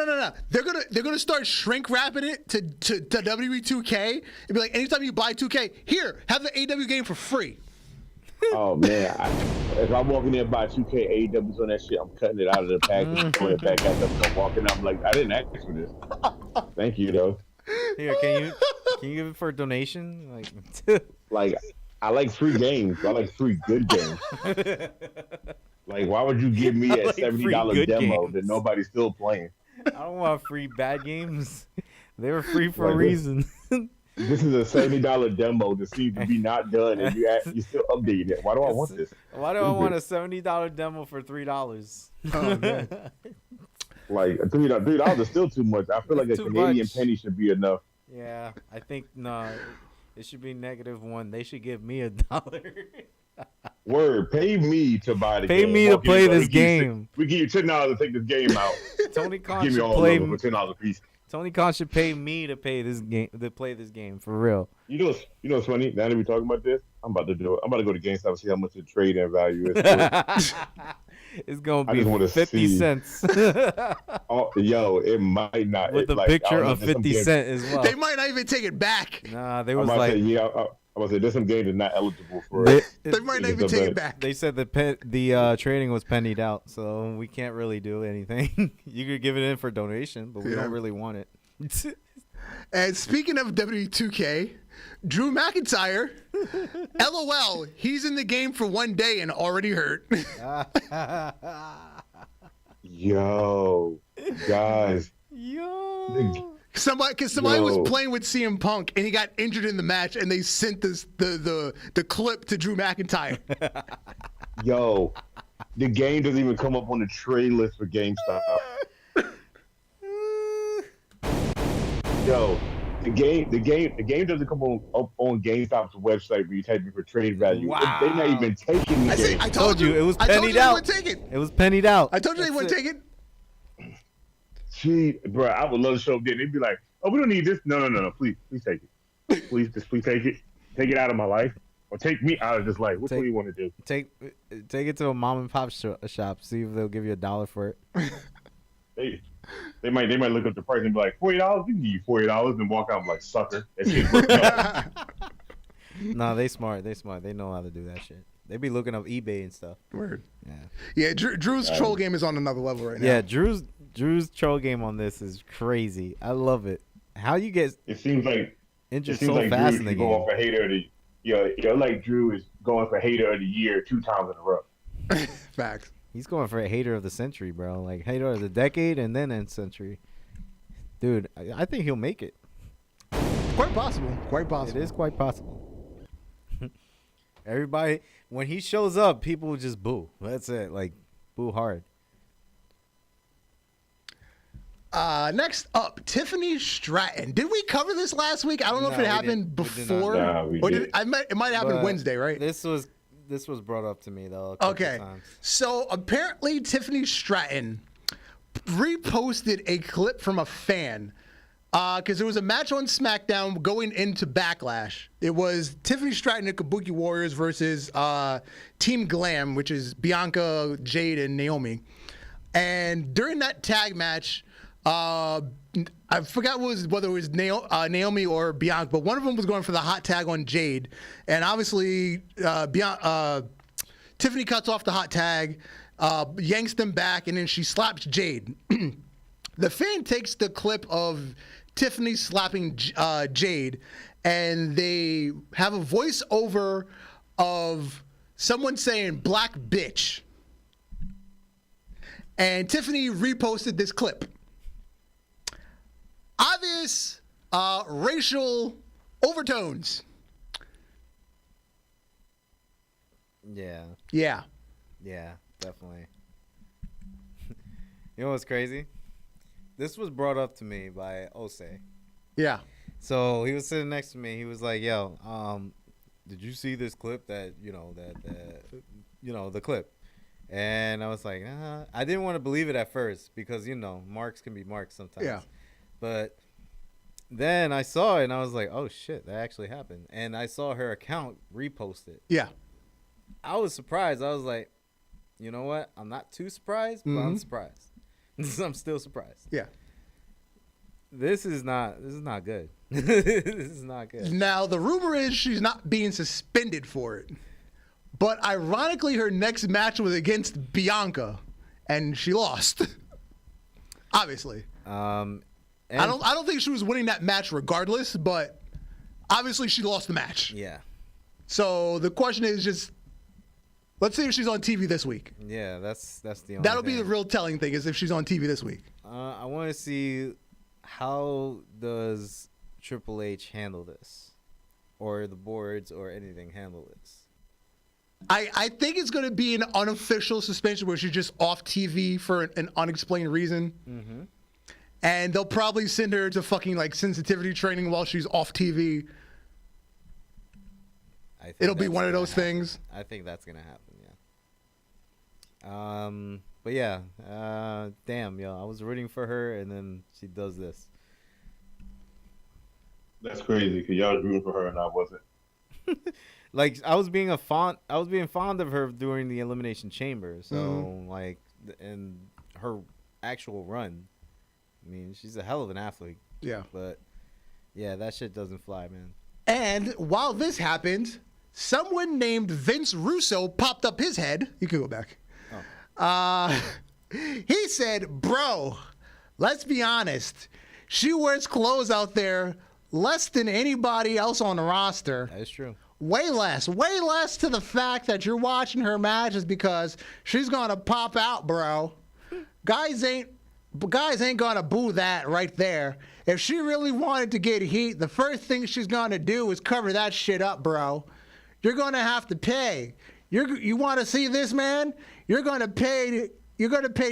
They're gonna start shrink wrapping it to WWE 2K and be like, anytime you buy 2K, here, have the AEW game for free. Oh man, if I walk in there and buy 2K, AEW's on that shit, I'm cutting it out of the package and throwing it back at them. I'm walking out, I'm like, I didn't ask for this. Thank you though. Here, can you give it for a donation? Like, Like, I like free games. I like free good games. Like, why would you give me a like free $70 good demo games. that nobody's still playing? I don't want free bad games. They were free for a Like this. reason. This is a $70 demo that seems to be not done, and you still updating it. Why do I want this? Why do I want a $70 demo for $3? Oh, man. Like $3 is still too much. I feel like a Too Canadian much. penny should be enough. Yeah, I think no, it should be -1. They should give me $1. Word, pay me to buy the Pay game. me to Okay, play bro, this game. We give you $10 to take this game out. Tony Khan Give me should all play of it for $10 a piece. Tony Khan should pay me to play this game for real. You know what's funny? Now that we're talking about this, I'm about to do it. I'm about to go to GameStop and see how much the trade in value is. For it. It's gonna I be just wanna 50 see. cents Oh, yo, it might not. with a like, picture I don't know, of there's some 50 games- Cent as well. They might not even take it back. Nah, they I'm was about like to say, yeah. I'm about to say there's some games that's not eligible for they, it. They might not It's even a take bet. it back. they said the trading was pennied out, so we can't really do anything. You could give it in for donation, but we Yeah. don't really want it. And speaking of W2K, Drew McIntyre, LOL, he's in the game for 1 day and already hurt. Yo, guys. Yo. Somebody was Yo. playing with CM Punk and he got injured in the match, and they sent the clip to Drew McIntyre. Yo, the game doesn't even come up on the trade list for GameStop. Yo, the game doesn't come up on GameStop's website when you type in for trade value. Wow. They're not even taking the I game. told you it was I told pennied you they out. wouldn't take it. It was pennied out. I told you they That's wouldn't it. take it. Gee, bro, I would love to show up there. They'd be like, "Oh, we don't need this. No. Please take it. Please take it. Take it out of my life, or take me out of this life. Which one do you want to do?" Take it to a mom and pop shop. See if they'll give you $1 for it. They might look up the price and be like $40. We can give you $40 and walk out and be like, sucker. That shit's worth it. Nah, they smart. They know how to do that shit. They be looking up eBay and stuff. Word. Yeah. Yeah, Drew's troll game is on another level right now. Yeah, Drew's troll game on this is crazy. I love it. How you get It seems like injured so fast Drew in the should go game? for hater of the like Drew is going for hater of the year 2 times in a row. Facts. He's going for a hater of the century, bro. Like hater of the decade and then end century. Dude, I think he'll make it. Quite possible. Quite possible. It is quite possible. Everybody, when he shows up, people will just boo. That's it. Like, boo hard. Next up, Tiffany Stratton. Did we cover this last week? I don't know if No, it we happened didn't. We did not. before. Nah, we or didn't. it might have happened But Wednesday, right? This was brought up to me, though, a couple Okay. times. So apparently Tiffany Stratton reposted a clip from a fan because there was a match on SmackDown going into Backlash. It was Tiffany Stratton and Kabuki Warriors versus Team Glam, which is Bianca, Jade, and Naomi. And during that tag match, I forgot whether it was Naomi or Bianca, but one of them was going for the hot tag on Jade. And obviously, Tiffany cuts off the hot tag, yanks them back, and then she slaps Jade. The fan takes the clip of Tiffany slapping Jade, and they have a voiceover of someone saying "black bitch," and Tiffany reposted this clip. Obvious racial overtones. Yeah. Yeah. Yeah, definitely. You know what's crazy? This was brought up to me by Ose. Yeah. So he was sitting next to me. He was like, "Yo, did you see this clip that the clip?" And I was like, I didn't want to believe it at first because marks can be marks sometimes. Yeah. But then I saw it and I was like, "Oh shit, that actually happened." And I saw her account repost it. Yeah. I was surprised. I was like, you know what? I'm not too surprised, but I'm surprised. I'm still surprised. Yeah. This is not good. This is not good. Now, the rumor is she's not being suspended for it. But ironically, her next match was against Bianca, and she lost. Obviously. And I don't think she was winning that match regardless, but obviously she lost the match. Yeah. So the question is just, let's see if she's on TV this week. Yeah, that's the only That'll be thing. the real telling thing, is if she's on TV this week. I want to see how does Triple H handle this, or the boards, or anything handle this. I think it's going to be an unofficial suspension where she's just off TV for an unexplained reason. Mm-hmm. and they'll probably send her to fucking like sensitivity training while she's off TV. It'll be one of those things. I think that's gonna happen. Yeah. But yeah. Damn, yo, I was rooting for her, and then she does this. That's crazy because y'all was rooting for her and I wasn't. Like I was being fond of her during the Elimination Chamber. So like, and her actual run. I mean, she's a hell of an athlete. Yeah. But yeah, that shit doesn't fly, man. And while this happened, someone named Vince Russo popped up his head. You can go back. Oh. He said, "Bro, let's be honest. She wears clothes out there less than anybody else on the roster. That is true. Way less to the fact that you're watching her matches because she's gonna pop out, bro. Guys ain't gonna boo that right there. If she really wanted to get heat, the first thing she's gonna do is cover that shit up, bro. You're gonna have to pay. You want to see this, man? You're gonna pay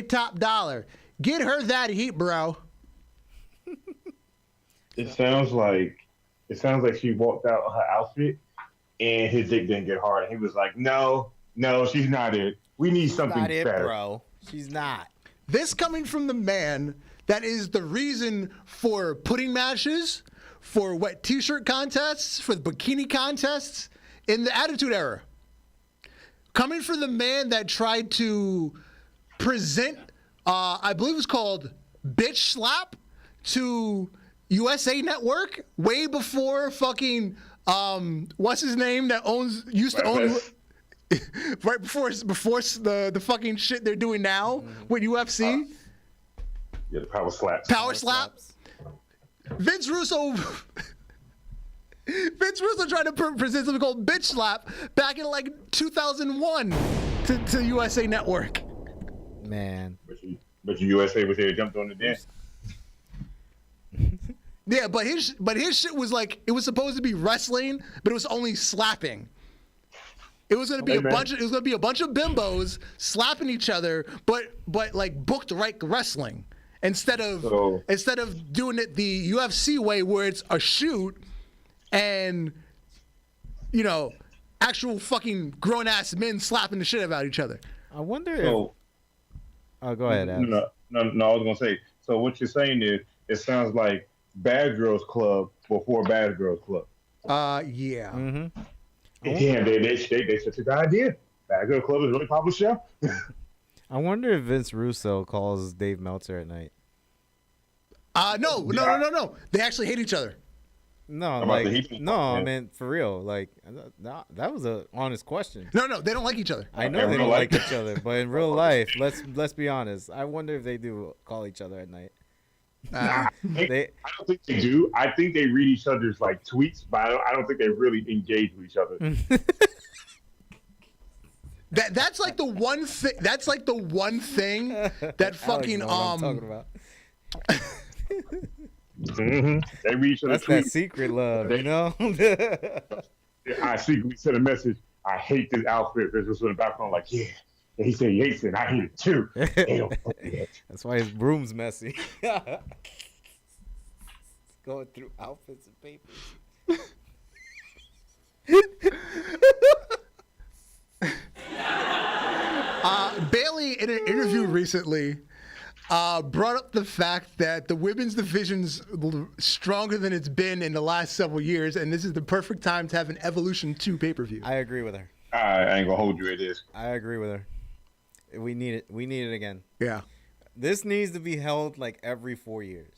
top dollar. Get her that heat, bro." It sounds like she walked out of her outfit and his dick didn't get hard. He was like, no, she's not it. We need something not it, better. Bro. She's not. This coming from the man that is the reason for pudding matches, for wet t-shirt contests, for the bikini contests in the Attitude Era. Coming from the man that tried to present, I believe it was called Bitch Slap to USA Network way before fucking what's his name that used to own right before the fucking shit they're doing now with UFC. Yeah, the power slaps. Power slaps. Vince Russo tried to present something called Bitch Slap back in like 2001 to USA Network. Man. But USA was there, jumped on the dance. Yeah, but his shit was like, it was supposed to be wrestling, but it was only slapping. It was gonna be a bunch of bimbos slapping each other, but like booked right wrestling instead of doing it the UFC way where it's a shoot and actual fucking grown ass men slapping the shit about each other. I wonder if. Oh, go ahead, Adam. No, I was gonna say. So what you're saying is, it sounds like Bad Girls Club before Bad Girls Club. Yeah. Mm-hmm. Damn, they such a good idea. Bad Girls Club is a really popular show. I wonder if Vince Russo calls Dave Meltzer at night. No. They actually hate each other. No, I mean for real. Like, that was a honest question. No, they don't like each other. I know they don't like each other, but in real life, let's be honest. I wonder if they do call each other at night. I don't think they do. I think they read each other's like tweets, but I don't think they really engage with each other. That's like the one thing. That's like the one thing that fucking what I'm talking about. Mm-hmm. They read each other's tweets. That's that secret love, I secretly sent a message. I hate this outfit. There's just in the background, like, yeah. And he said he hates it, and I hate it too. That's why his room's messy. Going through outfits and papers. Bailey, in an interview recently, brought up the fact that the women's division's stronger than it's been in the last several years, and this is the perfect time to have an Evolution 2 pay-per-view. I agree with her. I ain't gonna hold you. It is. I agree with her. We need it. We need it again. Yeah. This needs to be held like every 4 years.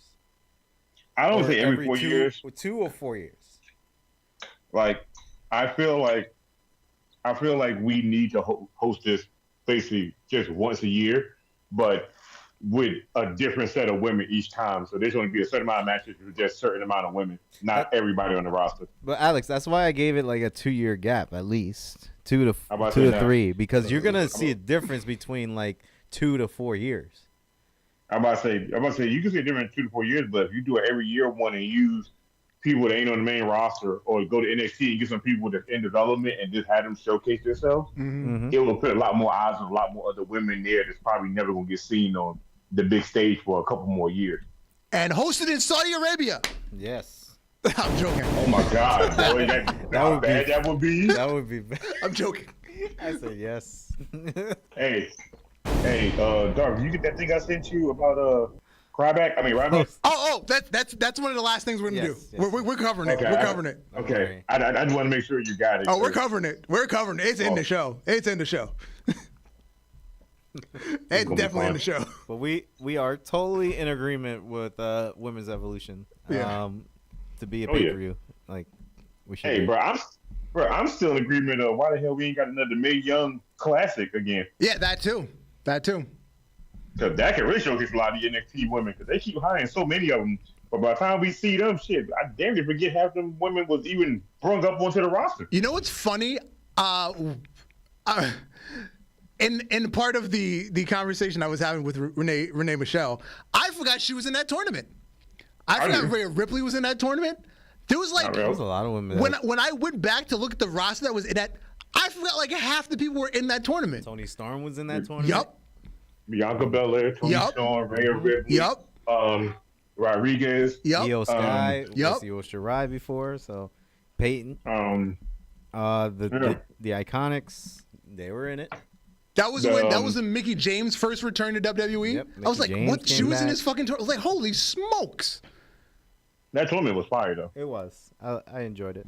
I don't say every 4 years. 2 or 4 years. Like, I feel like we need to host this basically just once a year, but with a different set of women each time. So there's going to be a certain amount of matches with just a certain amount of women, not everybody on the roster. But Alex, that's why I gave it like a 2-year gap at least, 2 to 3, because you're gonna see a difference between like 2 to 4 years. I'm about to say you can see a difference in 2 to 4 years, but if you do it every year one and use people that ain't on the main roster, or go to NXT and get some people that's in development and just have them showcase themselves, it will put a lot more eyes on a lot more other women there that's probably never gonna get seen on the big stage for a couple more years. and hosted in Saudi Arabia. Yes. I'm joking. Oh my God, boy, how bad that would be. That would be bad. I'm joking. I said yes. Hey, Dark, you get that thing I sent you about Ryback? Oh, that's one of the last things we're gonna do. Yes. We're covering it. Okay, We're covering it. Okay, I just want to make sure you got it. Oh, we're covering it. We're covering it. It's in the show. It's in the show. It's definitely in the show. But we are totally in agreement with women's evolution. Yeah. To be a pay-per-view. Like we should. Hey, be. bro, I'm still in agreement of why the hell we ain't got another Mae Young classic again. Yeah, that too. Because that can really showcase a lot of the NXT women, because they keep hiring so many of them. But by the time we see them, shit, I damn near forget half them women was even brung up onto the roster. You know what's funny? In part of the conversation I was having with Renee Michelle, I forgot she was in that tournament. I forgot Rhea Ripley was in that tournament. There was like There was a lot of women. when I went back to look at the roster that was in that, I forgot like half the people were in that tournament. Tony Storm was in that tournament. Yup. Bianca Belair, Toni Storm, Rhea Ripley, Rodriguez, Io Sky, Yup. Io Shirai before, so Peyton, the Iconics, they were in it. That was when Mickey James first returned to WWE. Yep, I was like, Mickey James what? She came was in back. this fucking tournament. I was like, holy smokes. That tournament was fire though. It was. I enjoyed it.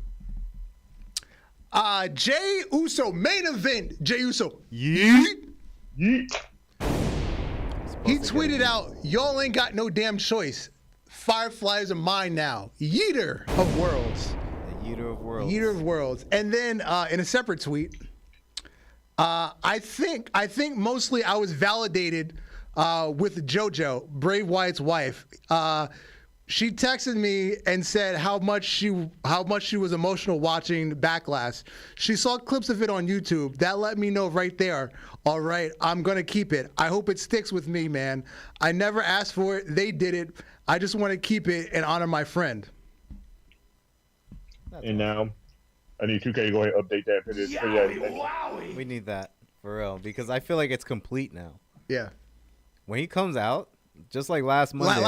Jey Uso main event. Jey Uso. Yeet. He tweeted out, "Y'all ain't got no damn choice. Fireflies are mine now. Yeeter of worlds." The Yeeter of Worlds. Yeeter of worlds. And then in a separate tweet, I think mostly I was validated with JoJo, Brave Wyatt's wife. She texted me and said how much she was emotional watching Backlash. She saw clips of it on YouTube. That let me know right there. All right, I'm gonna keep it. I hope it sticks with me, man. I never asked for it. They did it. I just want to keep it and honor my friend. And now, I need 2K to go ahead and update that for this. We need that for real because I feel like it's complete now. Yeah. When he comes out, just like last Monday.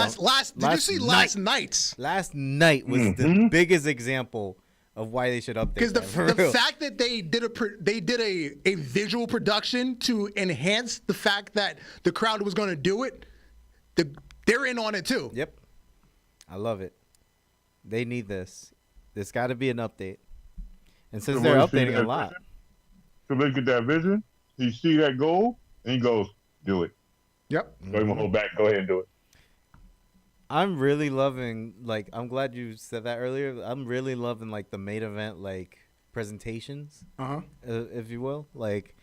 Did you see last night's? Last night was the biggest example of why they should update. Because the real. fact that they did a visual production to enhance the fact that the crowd was going to do it, they're in on it too. Yep, I love it. They need this. There's got to be an update. And since they're updating a lot, to look at that vision, he see that goal, and he goes, "Do it." Yep. Don't even hold back. Go ahead and do it. I'm really loving. Like, I'm glad you said that earlier. I'm really loving like the main event like presentations, if you will, like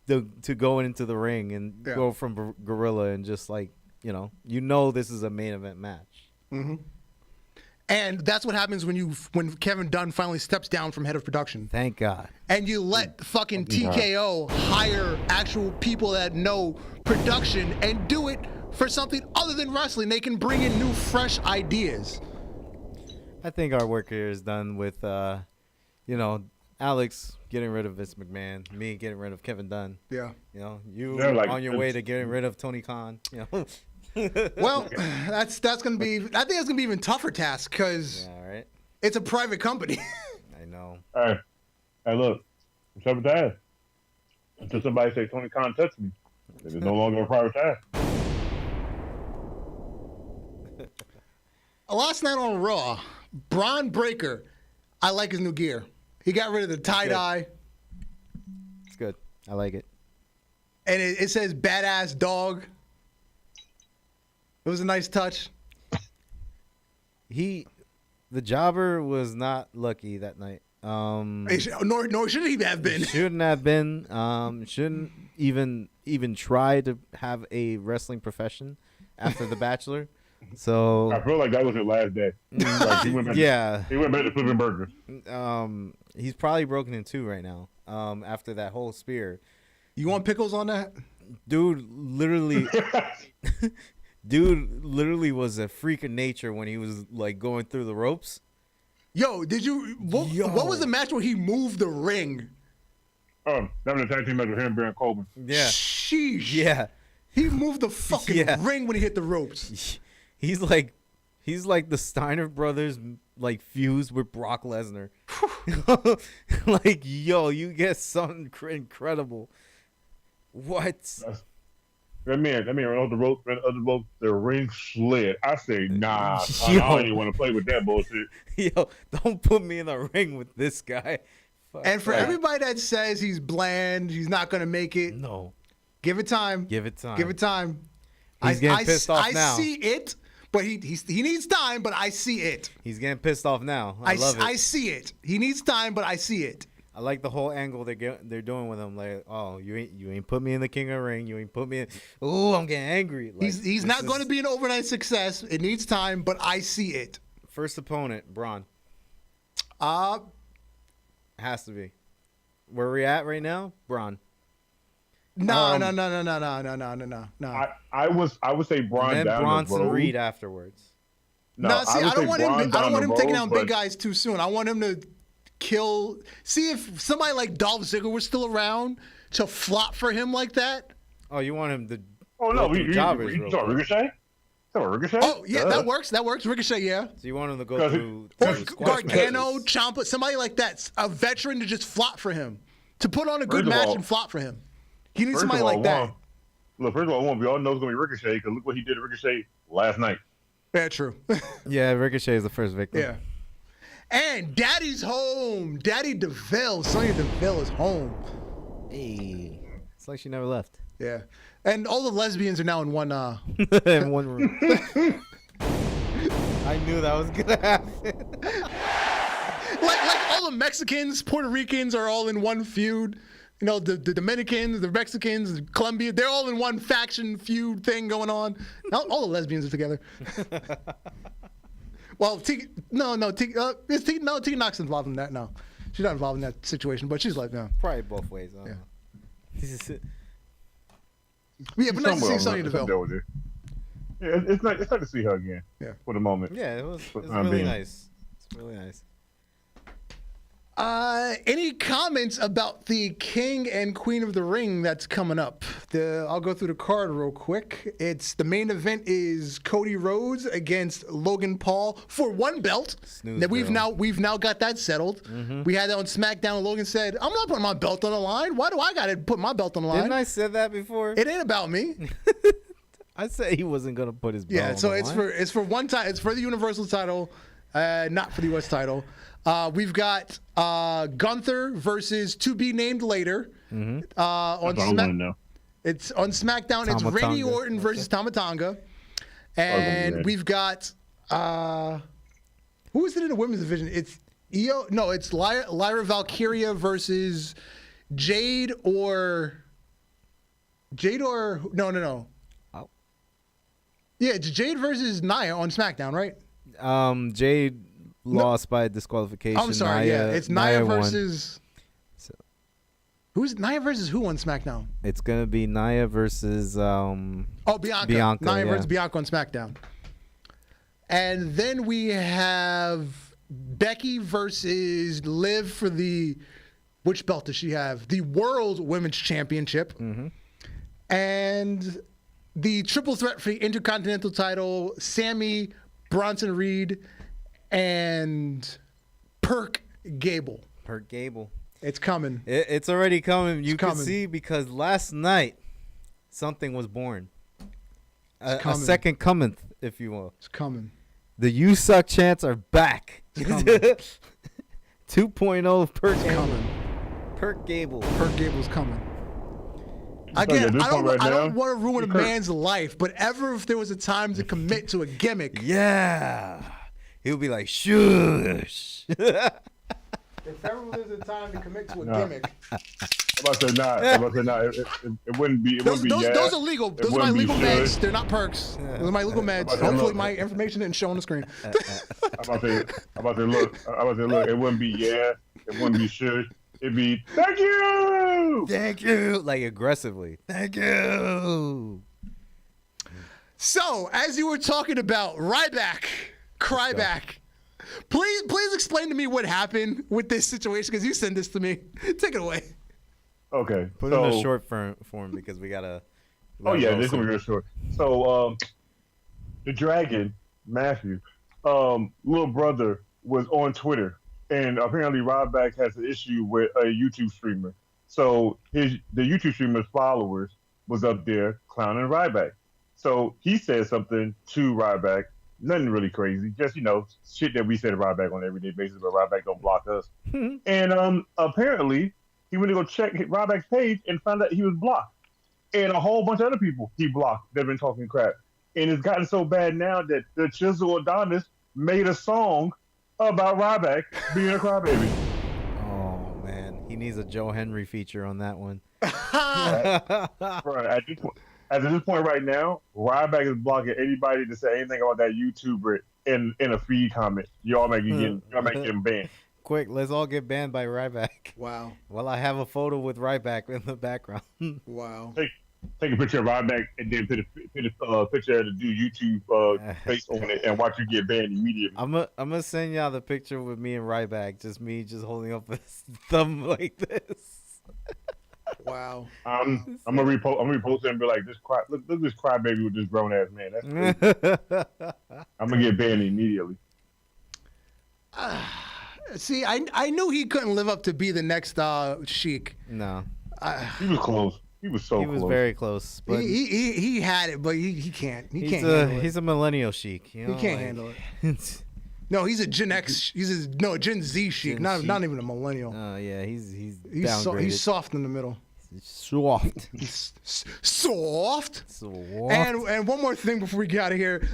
to go into the ring and go from Gorilla and just like you know this is a main event match. Mm-hmm. And that's what happens when Kevin Dunn finally steps down from head of production. Thank God. And you let fucking TKO hire actual people that know production and do it for something other than wrestling. They can bring in new, fresh ideas. I think our work here is done with, Alex getting rid of Vince McMahon, me getting rid of Kevin Dunn. Yeah. You on your way to getting rid of Tony Khan. Well, that's gonna be. I think that's gonna be even tougher task because it's a private company. I know. Hey, look, it's up to until somebody say Tony Khan touched me, it's no longer a private task. Last night on Raw, Braun Breaker. I like his new gear. He got rid of the tie dye. It's good. I like it. And it says "badass dog." It was a nice touch. The jobber was not lucky that night. Nor should he have been. Shouldn't have been. Shouldn't even try to have a wrestling profession after The Bachelor. So I feel like that was his last day. Like he went back to flipping burgers. He's probably broken in two right now. After that whole spear. You want pickles on that? Dude literally was a freak of nature when he was like going through the ropes. Yo, what was the match where he moved the ring? That was a tag team match with him, Baron Corbin. Yeah. Sheesh. Yeah. He moved the fucking ring when he hit the ropes. He's like He's like the Steiner brothers, like fused with Brock Lesnar. Like, yo, you get something incredible. What? That man ran off the rope, the ring slid. I say, nah, I Yo. don't even want to play with that bullshit. Yo, don't put me in the ring with this guy. Fuck And for that. everybody that says he's bland, he's not going to make it, No. give it time. Give it time. Give it time. He's getting pissed off now. I see it, but he needs time, but I see it. He's getting pissed off now. I love it. I see it. He needs time, but I see it. I like the whole angle they're doing with him. Like, oh, you ain't put me in the King of the Ring. You ain't put me in. Ooh, I'm getting angry. Like, He's not going to be an overnight success. It needs time, but I see it. First opponent, Braun. Has to be. Where we at right now, Braun. No. I would say Braun And then down Bronson the road. Reed afterwards. No, see, I would don't say want him. Braun I don't want him the taking road, down big but- guys too soon. I want him to kill. See if somebody like Dolph Ziggler was still around to flop for him like that. Oh, you want him to? Oh no, go through you jobbers talking real quick. Ricochet? Ricochet? Oh yeah, that works. That works. Ricochet, yeah. So you want him to go Because- through Or squash Gargano, matches. Ciampa, somebody like that, a veteran to just flop for him, to put on a good First of match all- and flop for him. He needs First of somebody all, like that. Look, first of all, we all know it's gonna be Ricochet because look what he did to Ricochet last night. Yeah, true. Yeah, Ricochet is the first victim. Yeah. And Daddy's home. Daddy DeVille. Sonya Deville is home. Hey, it's like she never left. Yeah. And all the lesbians are now in one. In one room. I knew that was gonna happen. Like all the Mexicans, Puerto Ricans are all in one feud. You know, the Dominicans, the Mexicans, the Colombia, they're all in one faction feud thing going on. All the lesbians are together. Well, Tiki Knox involved in that now. She's not involved in that situation, but she's like, no. Probably both ways. I don't know. Yeah, but nice to see Somewhere Sonya on Deville. there with it. Yeah, it's nice to see her again. Yeah. For the moment. Yeah, it was For the really time being. nice. It's really nice. Any comments about the King and Queen of the Ring that's coming up? I'll go through the card real quick. It's the main event is Cody Rhodes against Logan Paul for one belt. Snooze That we've girl. now got that settled. We had that on SmackDown. Logan said, "I'm not putting my belt on the line. Why do I got to put my belt on the line? Didn't I say that before? It ain't about me." I said he wasn't gonna put his belt Yeah, on so the it's line. for one time. It's for the Universal title, not for the US title. We've got Gunther versus to be named later. On That's all I want to know. It's on SmackDown. It's Randy Tama Orton Tonga. versus Tama Tonga. gonna be And ready. we've got who is it in the women's division? It's it's Lyra Valkyria versus Jade or no. Oh. Yeah, it's Jade versus Nia on SmackDown, right? Jade lost by disqualification. I'm sorry, yeah. It's Nia won. versus So- who's Nia versus who on SmackDown? It's gonna be Nia versus Bianca. Bianca, Nia yeah. versus Bianca on SmackDown. And then we have Becky versus Liv for which belt does she have? The World Women's Championship. And the triple threat for the Intercontinental title, Sammy, Bronson Reed, and Perk Gable. Perk Gable. It's coming. It's already coming. You can coming. see because last night something was born. A coming. second cometh, if you will. It's coming. The You Suck chants are back. It's coming. 2.0 Perk It's Gable. coming. Perk Gable. Perk Gable's coming. at Again, this I don't, point right I don't now, want to ruin a Kurt- man's life, but ever if there was a time to commit to a gimmick, Yeah. He'll be like, shush. if ever there's a time to commit to a Nah. gimmick, I'm about to say not. It wouldn't be. It those, wouldn't be. those, yeah. those are legal. It Those are my wouldn't be legal should. meds. They're not perks. Those are my legal meds. Okay, Hopefully, look. my information didn't show on the screen. I'm about to look. It wouldn't be yeah. It wouldn't be should. It'd be thank you. Thank you. Like aggressively. Thank you. So, as you were talking about Ryback, Cryback, please explain to me what happened with this situation because you sent this to me. Take it away. Okay. Put it in a short form because we gotta. Oh yeah, this is gonna be real short. So, the dragon Matthew little brother was on Twitter, and apparently Ryback has an issue with a YouTube streamer. So the YouTube streamer's followers was up there clowning Ryback. So he said something to Ryback, nothing really crazy, just shit that we say to Ryback on an everyday basis, but Ryback don't block us. And apparently he went to go check Ryback's page and found out he was blocked, and a whole bunch of other people he blocked that have been talking crap. And it's gotten so bad now that the Chisel Adonis made a song about Ryback being a crybaby. Oh man, he needs a Joe Henry feature on that one. Right. At this point right now, Ryback is blocking anybody to say anything about that YouTuber in a feed comment. Y'all make him banned. Quick, let's all get banned by Ryback. Wow. Well, I have a photo with Ryback in the background. Wow. Take a picture of Ryback and then put a picture of the dude YouTube face on it and watch you get banned immediately. I'm gonna send y'all the picture with me and Ryback, just me holding up his thumb like this. Wow. I'm gonna repost it and be like, look this crybaby with this grown ass man. That's crazy. I'm gonna get banned immediately. See, I knew he couldn't live up to be the next Sheik. No. He was close. He was so close. He was very close. But he had it, but he can't. He can't handle it. He's a millennial Sheik. You know, He can't handle it. No, he's a Gen X. He's a Gen Z Sheik. Not even a millennial. Yeah, he's downgraded. He's soft in the middle. Soft. Soft. And one more thing before we get out of here.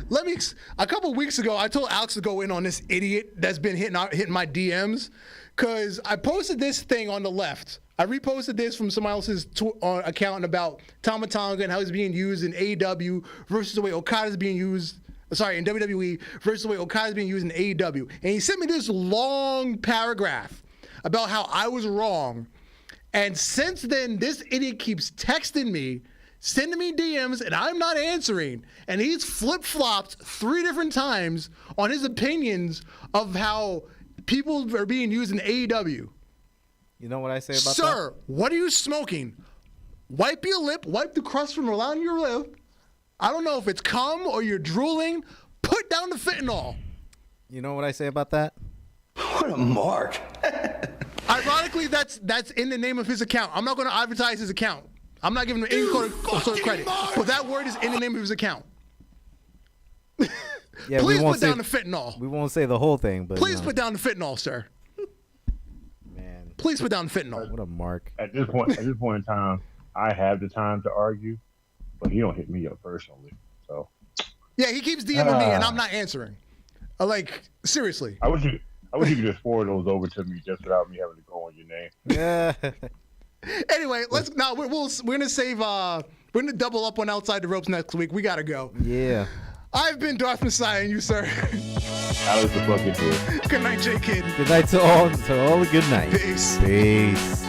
A couple of weeks ago, I told Alex to go in on this idiot that's been hitting my DMs, because I posted this thing on the left. I reposted this from somebody else's account about Tama Tonga and how he's being used in AEW versus the way Okada's being used. Sorry, in WWE versus the way Okada's being used in AEW. And he sent me this long paragraph about how I was wrong. And since then, this idiot keeps texting me, sending me DMs, and I'm not answering. And he's flip-flopped 3 different times on his opinions of how people are being used in AEW. You know what I say about that? Sir, what are you smoking? Wipe your lip, wipe the crust from around your lip. I don't know if it's cum or you're drooling. Put down the fentanyl. You know what I say about that? What a mark. Ironically, that's in the name of his account. I'm not going to advertise his account. I'm not giving him any sort of credit. But that word is in the name of his account. Yeah, Please put down the fentanyl. We won't say the whole thing, but Please put down the fentanyl, sir. Man. Please put down the fentanyl. What a mark. At this point in time, I have the time to argue, but he don't hit me up personally. So yeah, he keeps DMing me and I'm not answering. Seriously. I wish you could just forward those over to me just without me having to go on your name. Yeah. Anyway, we're gonna save. We're gonna double up on Outside the Ropes next week. We gotta go. Yeah. I've been Darth Messiah, and you, sir. Alex the fucking dude. Good night, J Kid. Good night to all. To all. Good night. Peace. Peace.